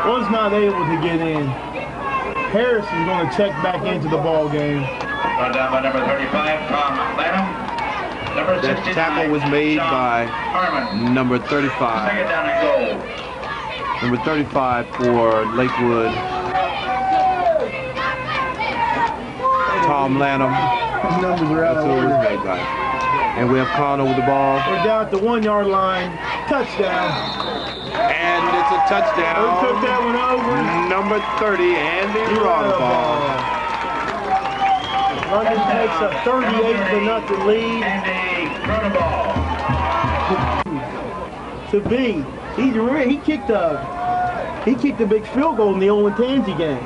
Was not able to get in. Harris is going to check back into the ball game. Run down by number 35, Tom Lanham. That tackle was made by number 35. Second down and goal. Number 35 for Lakewood. Tom Lanham. Numbers are out That's of who it order. was made by. And we have Kahn over the ball. We're down at the 1-yard line. Touchdown. And it's a touchdown. Who took that one over? Number 30, Andy Rauderball. London takes a 38-0 lead. Andy Rauderball. To B. He kicked a big field goal in the Olentangy game,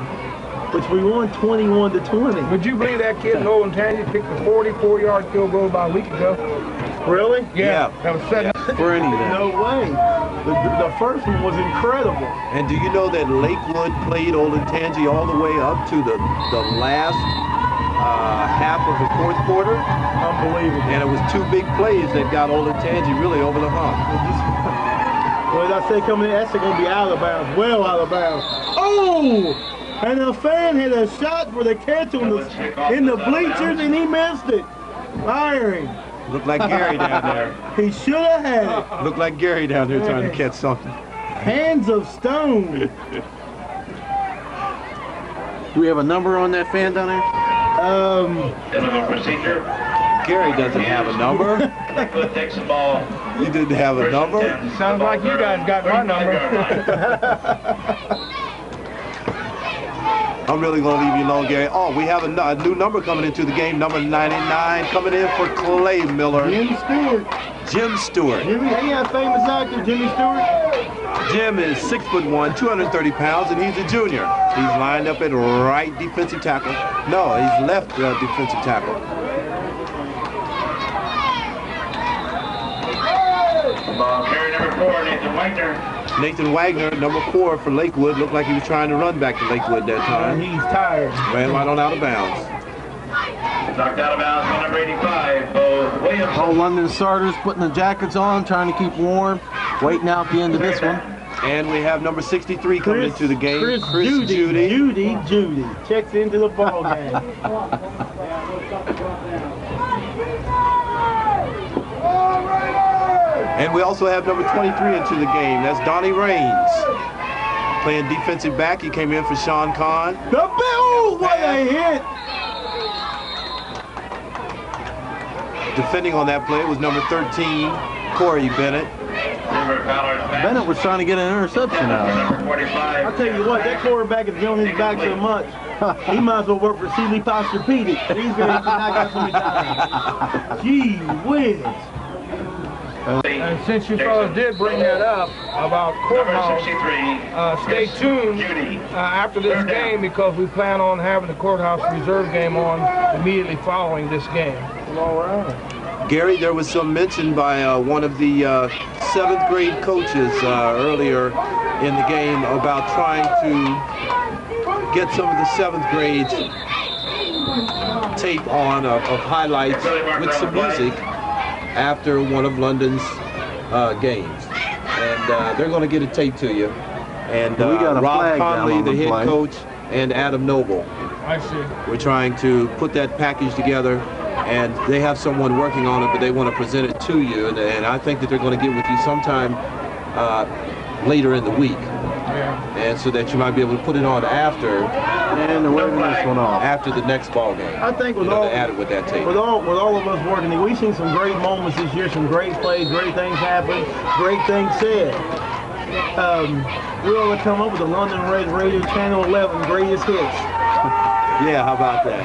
which we won 21-20. Would you believe that kid in Olentangy picked a 44-yard field goal about a week ago? Really? Yeah. That was set For anything. No way. The first one was incredible. And do you know that Lakewood played Olentangy all the way up to the last half of the 4th quarter? Unbelievable. And it was 2 big plays that got Olentangy really over the hump. Well, as I say, coming in, that's going to be out of bounds. Well out of bounds. Oh! And the fan had a shot for the catch on in the bleachers, and he missed it. Firing. Looked like Gary down there. He should have had it. Looked like Gary down there trying to catch something. Hands of stone. Do we have a number on that fan down there? Typical procedure. Gary doesn't have a number. Lakewood takes the ball. You didn't have a number? Sounds like you guys got my number. I'm really going to leave you alone, Gary. Oh, we have a new number coming into the game, number 99, coming in for Clay Miller. Jim Stewart. Jim Stewart. Jimmy, ain't that famous actor, Jimmy Stewart? Jim is 6'1", 230 pounds, and he's a junior. He's lined up at right defensive tackle. No, he's left defensive tackle. Ball carrier number 4, Nathan Wagner. Nathan Wagner, number 4 for Lakewood, looked like he was trying to run back to Lakewood that time. He's tired. Ran right on out of bounds. Knocked out of bounds by number 85, Bo Williams. All London starters putting the jackets on, trying to keep warm, waiting out the end of this one. And we have number 63 coming into the game. Chris Judy checks into the ball game. And we also have number 23 into the game. That's Donnie Raines. Playing defensive back. He came in for Sean Kahn. Oh, what a hit! Defending on that play was number 13, Corey Bennett. Bennett was trying to get an interception out. I'll tell you what, that quarterback is on his back so much, he might as well work for Sealy Posturepedic. He's going to knock out so many times. Gee whiz. And since you fellas did bring that up about courthouse, stay tuned after this game because we plan on having the courthouse reserve game on immediately following this game. All right. Gary, there was some mention by one of the 7th grade coaches earlier in the game about trying to get some of the 7th grade tape on of highlights with some music after one of London's games. And they're going to get a tape to you. And we got a Rob flag Conley, down on the the head play. coach, and Adam Noble. I see. We're trying to put that package together, and they have someone working on it, but they want to present it to you. And I think that they're going to get with you sometime later in the week. Yeah. And so that you might be able to put it on after. And they're waving this one off. After the next ball game. I think with to all add it with that tape. with all of us working, we've seen some great moments this year, some great plays, great things happen, great things said. We ought to come up with the London Red Radio Channel 11 greatest hits. Yeah, how about that?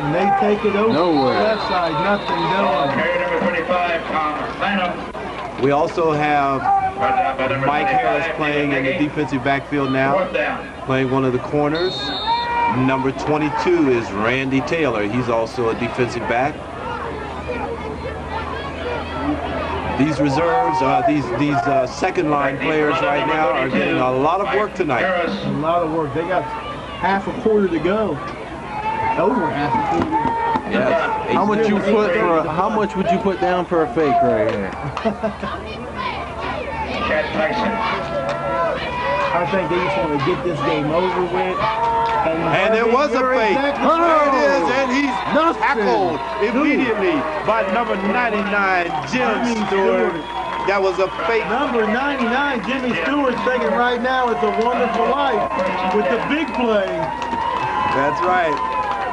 And they take it over Nowhere. the left side, nothing doing. Carrier number 25, Lanham. We also have By number Mike 95, Harris playing in the defensive backfield now, Fourth down. playing one of the corners. Number 22 is Randy Taylor. He's also a defensive back. These reserves, these second line players right now are getting a lot of work tonight. A lot of work. They got half a quarter to go. Over half a quarter. Yes. How much would you put down for a fake right here? Chad Tyson. I think they just want to get this game over with. And there was a fake. There it is, and he's tackled immediately by number 99, Jim Stewart. That was a fake. Number 99, Jimmy Stewart's thinking right now it's a wonderful life with the big play. That's right.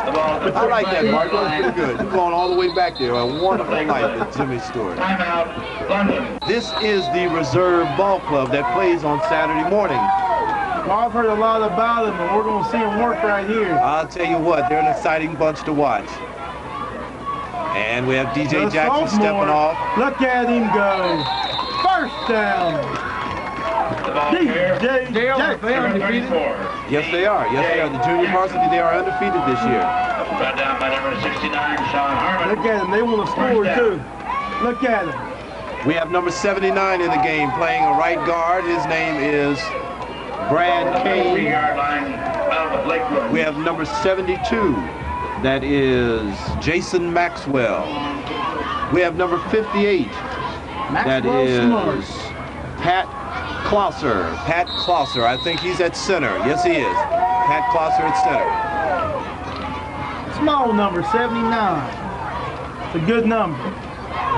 I like that, Mark. That was pretty good. You're going all the way back there. A wonderful night with Jimmy Stewart. Timeout, London. This is the reserve ball club that plays on Saturday morning. Well, I've heard a lot about them, and we're going to see them work right here. I'll tell you what, they're an exciting bunch to watch. And we have DJ Jackson stepping off. Look at him go. First down. The ball carrier. DJ Jackson. Number 34. Yes, they are. Yes, they are. The junior varsity, they are undefeated this year. Brought down by number 69, Sean Harmon. Look at him. They want to score, too. Look at him. We have number 79 in the game playing a right guard. His name is Brad Kane. 3-yard line out of Lakewood. We have number 72. That is Jason Maxwell. We have number 58. That is Pat Closser. Pat Closser. I think he's at center. Yes, he is. Pat Closser at center. Small number, 79. It's a good number.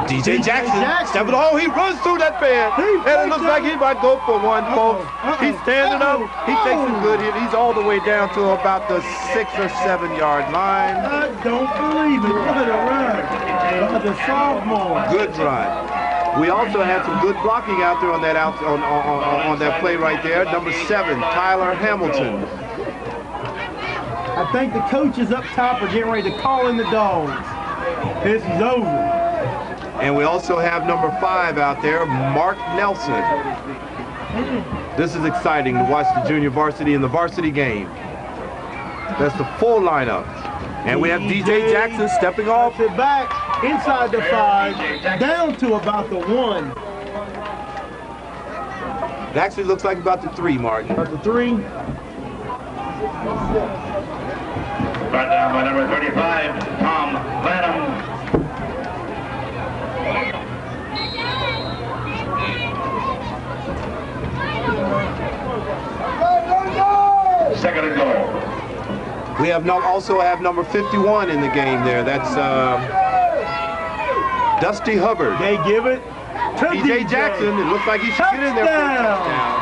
DJ Jackson. Stepping, oh, he runs through that man. And it looks like he might go for one, folks. He's standing up. He takes a good hit. He's all the way down to about the 6 or 7 yard line. I don't believe it. What a run by the sophomore. Good run. We also had some good blocking out there on that on that play right there. Number 7, Tyler Hamilton. I think the coaches up top are getting ready to call in the dogs. This is over. And we also have number 5 out there, Mark Nelson. This is exciting to watch the junior varsity and the varsity game. That's the full lineup. And we have DJ Jackson stepping off. It back inside the 5, down to about the 1. It actually looks like about the 3, Martin. About the 3. Brought down by number 35, Tom Lanham. Second and goal. We have also have number 51 in the game there. That's Dusty Hubbard. They give it to DJ Jackson. It looks like he should get in there for a touchdown.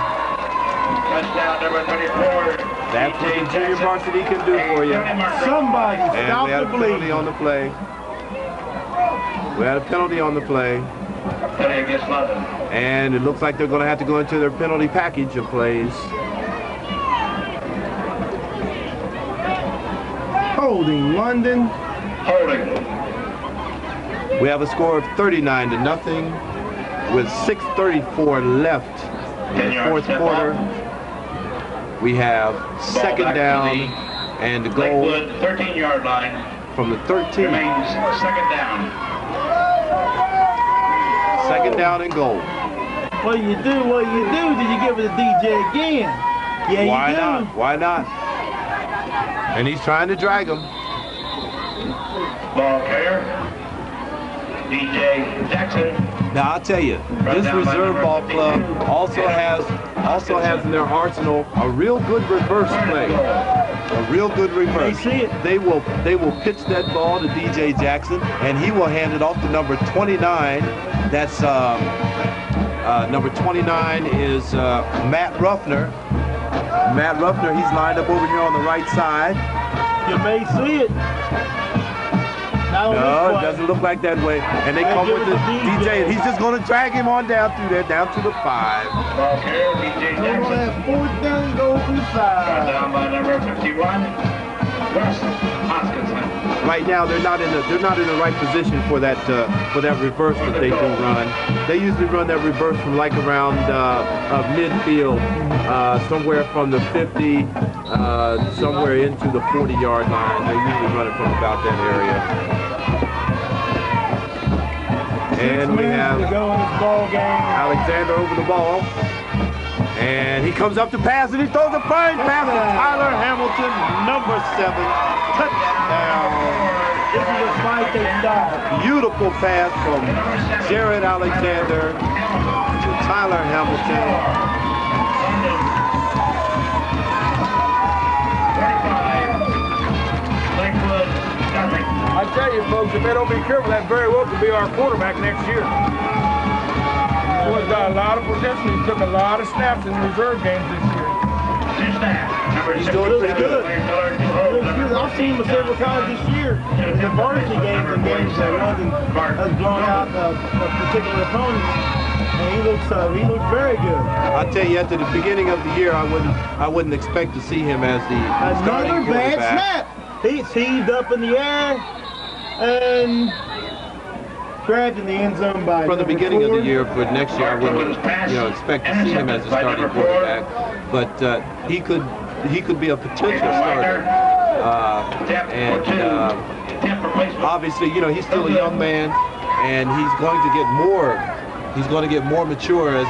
Touchdown number 34. That's what the junior varsity can do for you. Somebody And stop we had the a penalty bleeding. on the play. We had a penalty on the play. Penalty against London. And it looks like they're going to have to go into their penalty package of plays. Holding London. Holding. We have a score of 39-0 with 6:34 left in the fourth quarter. We have second down and a goal Lakewood, 13-yard line. from the 13. Remains second down. Second down and goal. What you do? What you do? Did you give it to DJ again? Yeah, Why you do. not? Why not? And he's trying to drag him. Ball carrier. DJ Jackson. Now I'll tell you, this reserve ball club also has in their arsenal a real good reverse play. A real good reverse. They see it. They will pitch that ball to DJ Jackson, and he will hand it off to number 29. That's number 29 is Matt Ruffner. Matt Ruffner, he's lined up over here on the right side. You may see it. No, it doesn't look like that way. And they come with the DJ, and he's just going to drag him on down through there, down to the 5. Ball carrier, DJ Jackson. That 4th down and goal from the Brought 5. down by number 51, Wes Hoskinson. Right now, they're not in the right position for that reverse that they do run. They usually run that reverse from like around midfield, somewhere from the 50, somewhere into the 40-yard line. They usually run it from about that area. And we have Alexander over the ball. And he comes up to pass, and he throws a fine pass to Tyler Hamilton, number 7, touchdown. This is a fight they stop. Beautiful pass from Jared Alexander to Tyler Hamilton. 45, Lakewood, nothing. I tell you, folks, if they don't be careful, that very well could be our quarterback next year. He's got a lot of potential. He took a lot of snaps in reserve games this year. He's doing pretty good. I've seen him several times this year in the varsity games and games that London has blown out a particular opponent. And he looks very good. I'll tell you, at the beginning of the year, I wouldn't expect to see him as the starting Another bad quarterback. snap. He's heaved up in the air and grabbed in the end zone by From the beginning of the year, but next year I wouldn't, expect to see him as a starting quarterback. But he could be a potential starter. Obviously, he's still a young man, and he's going to get more. He's going to get more mature as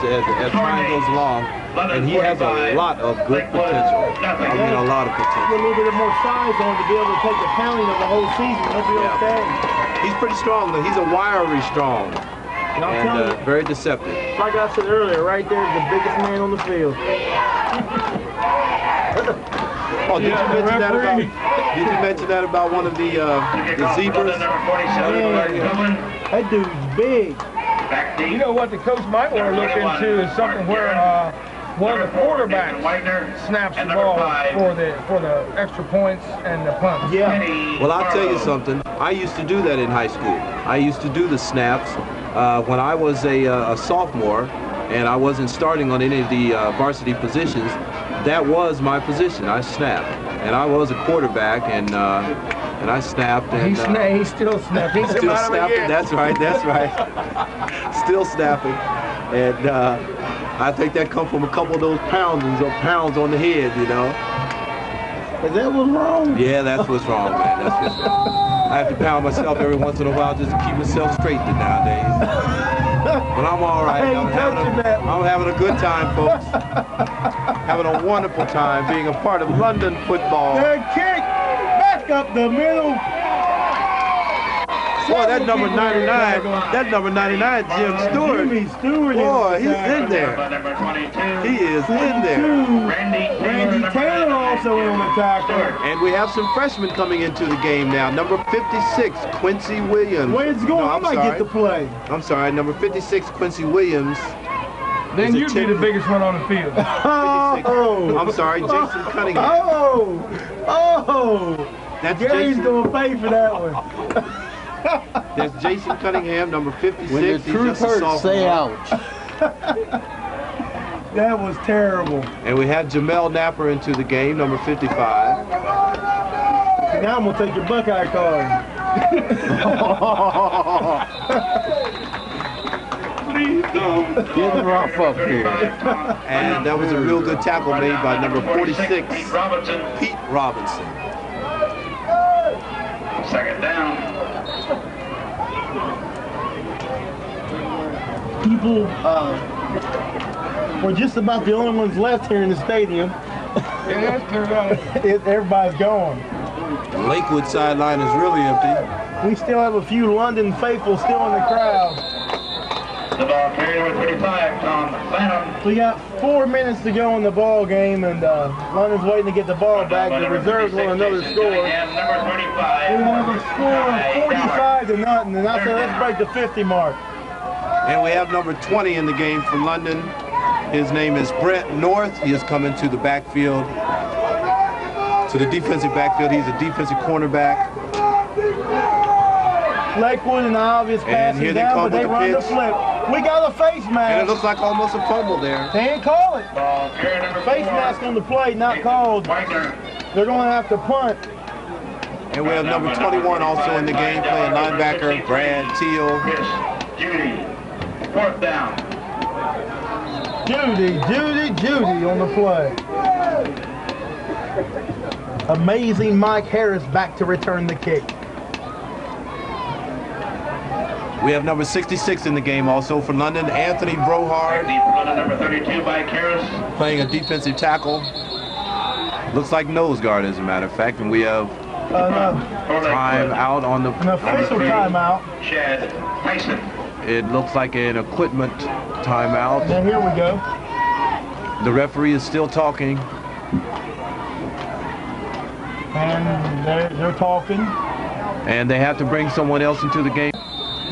time goes along, and he has a lot of good potential. I mean, a lot of A potential. little bit more size on to be able to take the pounding of the whole season. He'll be okay. He's pretty strong, though. He's a wiry strong, And I'll tell and you, very deceptive. like I said earlier, right there is the biggest man on the field. Oh, did you mention that about one of the zebras? That dude's big. You know what the coach might want to look into is something where one of the quarterbacks snaps the ball for the extra points and the punts. Yeah. Well, I'll tell you something. I used to do that in high school. I used to do the snaps when I was a sophomore, and I wasn't starting on any of the varsity positions. That was my position. I snapped, and I was a quarterback, and I snapped. And He still snapped. He's still snapping. That's right. Still snapping, and I think that come from a couple of those pounds on the head, you know. Is that what's wrong? Yeah, that's what's wrong, man. That's what's wrong. I have to pound myself every once in a while just to keep myself straight nowadays. But I'm all right. I'm having a good time, folks. Having a wonderful time being a part of London football. Good kick. Back up the middle. Boy, that number 99, Jim Stewart. Jimmy Stewart. Boy, he's in there. He is in there. Randy Taylor also in the tackle. And we have some freshmen coming into the game now. Number 56, Quincy Williams. Where's going? No, I might get the play. I'm sorry, number 56, Quincy Williams. Then you'd be the biggest one on the field. Oh. I'm sorry, Jason Cunningham. Oh. That's Gary's Jason. gonna pay for that one. There's Jason Cunningham, number 56. When the truth hurts, say ouch. That was terrible. And we have Jamel Napper into the game, number 55. Now I'm gonna take your Buckeye card. Please don't. Get him rough up here. And that was a real good tackle made by number 46, Pete Robinson. Pete Robinson. Second down. People we're just about the only ones left here in the stadium. Yeah, that's cleared out. Everybody's gone. The Lakewood sideline is really empty. We still have a few London faithful still in the crowd. The ball carrier with 35, Tom Lanham. We got 4 minutes to go in the ball game, and London's waiting to get the ball back. The reserves want another score. We And number 35. have a score of 45-0, and I say let's break the 50 mark. And we have number 20 in the game for London. His name is Brent North. He is coming to the backfield, to the defensive backfield. He's a defensive cornerback. Lakewood and the obvious And passing here they down, come but they with the run the pitch. flip. We got a face And it mask. looks like almost a fumble there. They ain't call it. Ball carrier number 4. Face mask on the play, not called. Wagner. They're going to have to punt. And we have number 21 also in the game, playing linebacker, Brad Teal. Chris Judy. Fourth down. Judy on the play. Amazing Mike Harris back to return the kick. We have number 66 in the game also for London, Anthony Brohard, Number 32 by Karras. playing a defensive tackle. Looks like nose guard, as a matter of fact. And we have time out on the... An official timeout. Chad Tyson. It looks like an equipment timeout. And here we go. The referee is still talking. And they're talking. And they have to bring someone else into the game.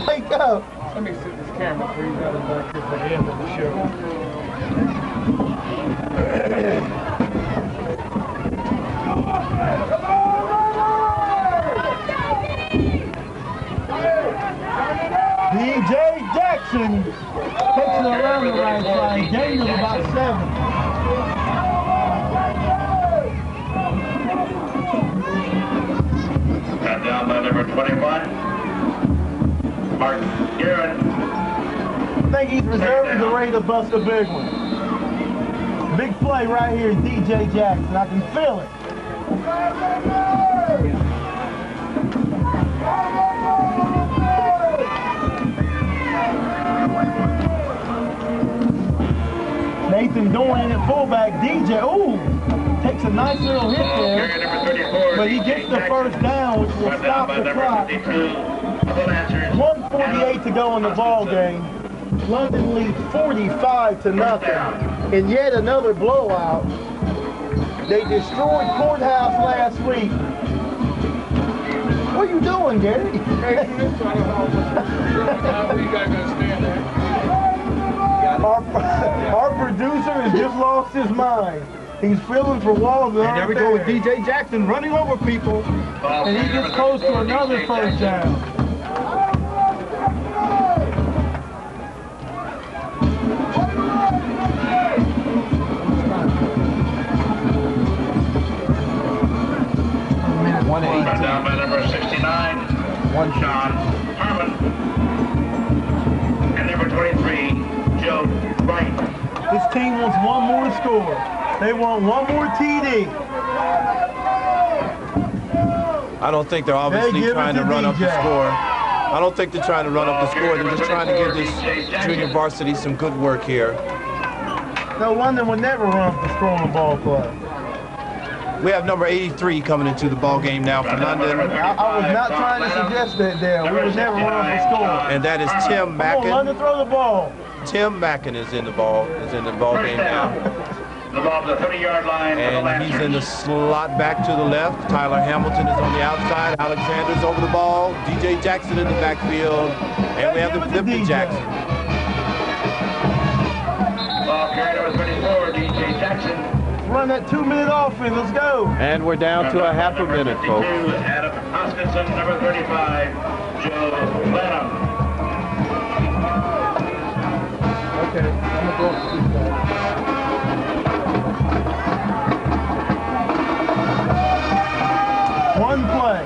Wake up. Let me sit this camera for you guys back here for the end of the show. DJ Jackson takes it around the right side, gain of about 7. Got down by number 21. Mark Garrett. I think he's reserving the ready to bust a big one. Big play right here, DJ Jackson. I can feel it. Nathan Dorn at fullback. DJ, ooh, takes a nice little hit there. Carrier number 34. But he gets the first down, which will stop the clock. 1:48 to go in the ball game. London leads 45-0. In yet another blowout. They destroyed Courthouse last week. What are you doing, Gary? We got to stand there. Our producer has just lost his mind. He's feeling for walls. And there we go with DJ Jackson running over people. And he gets close to another first down. Down by number 69. Sean Harmon. And number 23, Joe Wright. This team wants one more score. They want one more TD. I don't think they're obviously trying to run up the score. I don't think they're trying to run up the score. They're just trying to give this junior varsity some good work here. No, London would never run up the score on the ball club. We have number 83 coming into the ball game now for London. I was not trying to suggest that there. We would never run up the score. And that is Tim Mackin. Come on, London, throw the ball. Tim Mackin is in the ball game now. The ball to the 30-yard line. And he's in the slot back to the left. Tyler Hamilton is on the outside. Alexander's over the ball. DJ Jackson in the backfield. And we have the flip to Jackson. Ball carried over 34, DJ Jackson. Run that 2-minute offense. Let's go. And we're down to a half a minute, folks. Adam Hoskinson, number 35, Joe Lanham. Okay, I'm going to go for this. One play.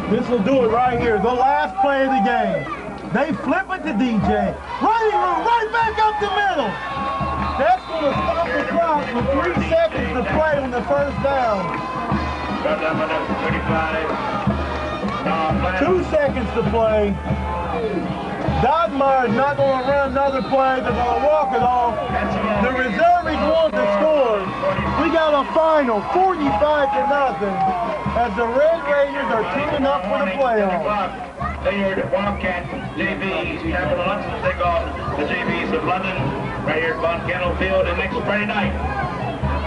This will do it right here. The last play of the game. They flip it to DJ. Running room, right back up the middle. That's going to stop the clock with 3 seconds to play on the first down. 2 seconds to play. Dodmeyer's not going to run another play. They're going to walk it off. The reserves want to score. We got a final, 45-0, as the Red Raiders are teaming up for the playoffs. Lakewood Wildcat JVs, Capital Hudson take off the JVs of London right here at Von Kennel Field, and next Friday night,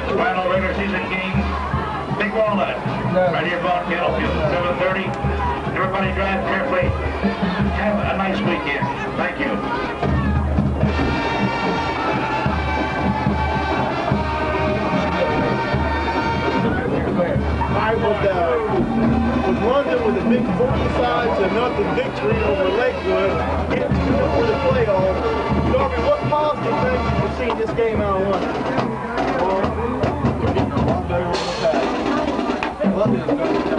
the final regular season game, Big Walnut, right here at Von Kennel Field, 7:30. Everybody drive carefully. Have a nice weekend. Thank you. With London with a big 45-0 victory over Lakewood, getting to it for the playoffs. Darby, what positive things did you see in this game out of London? Well, they're getting a lot better on the pass. London is going to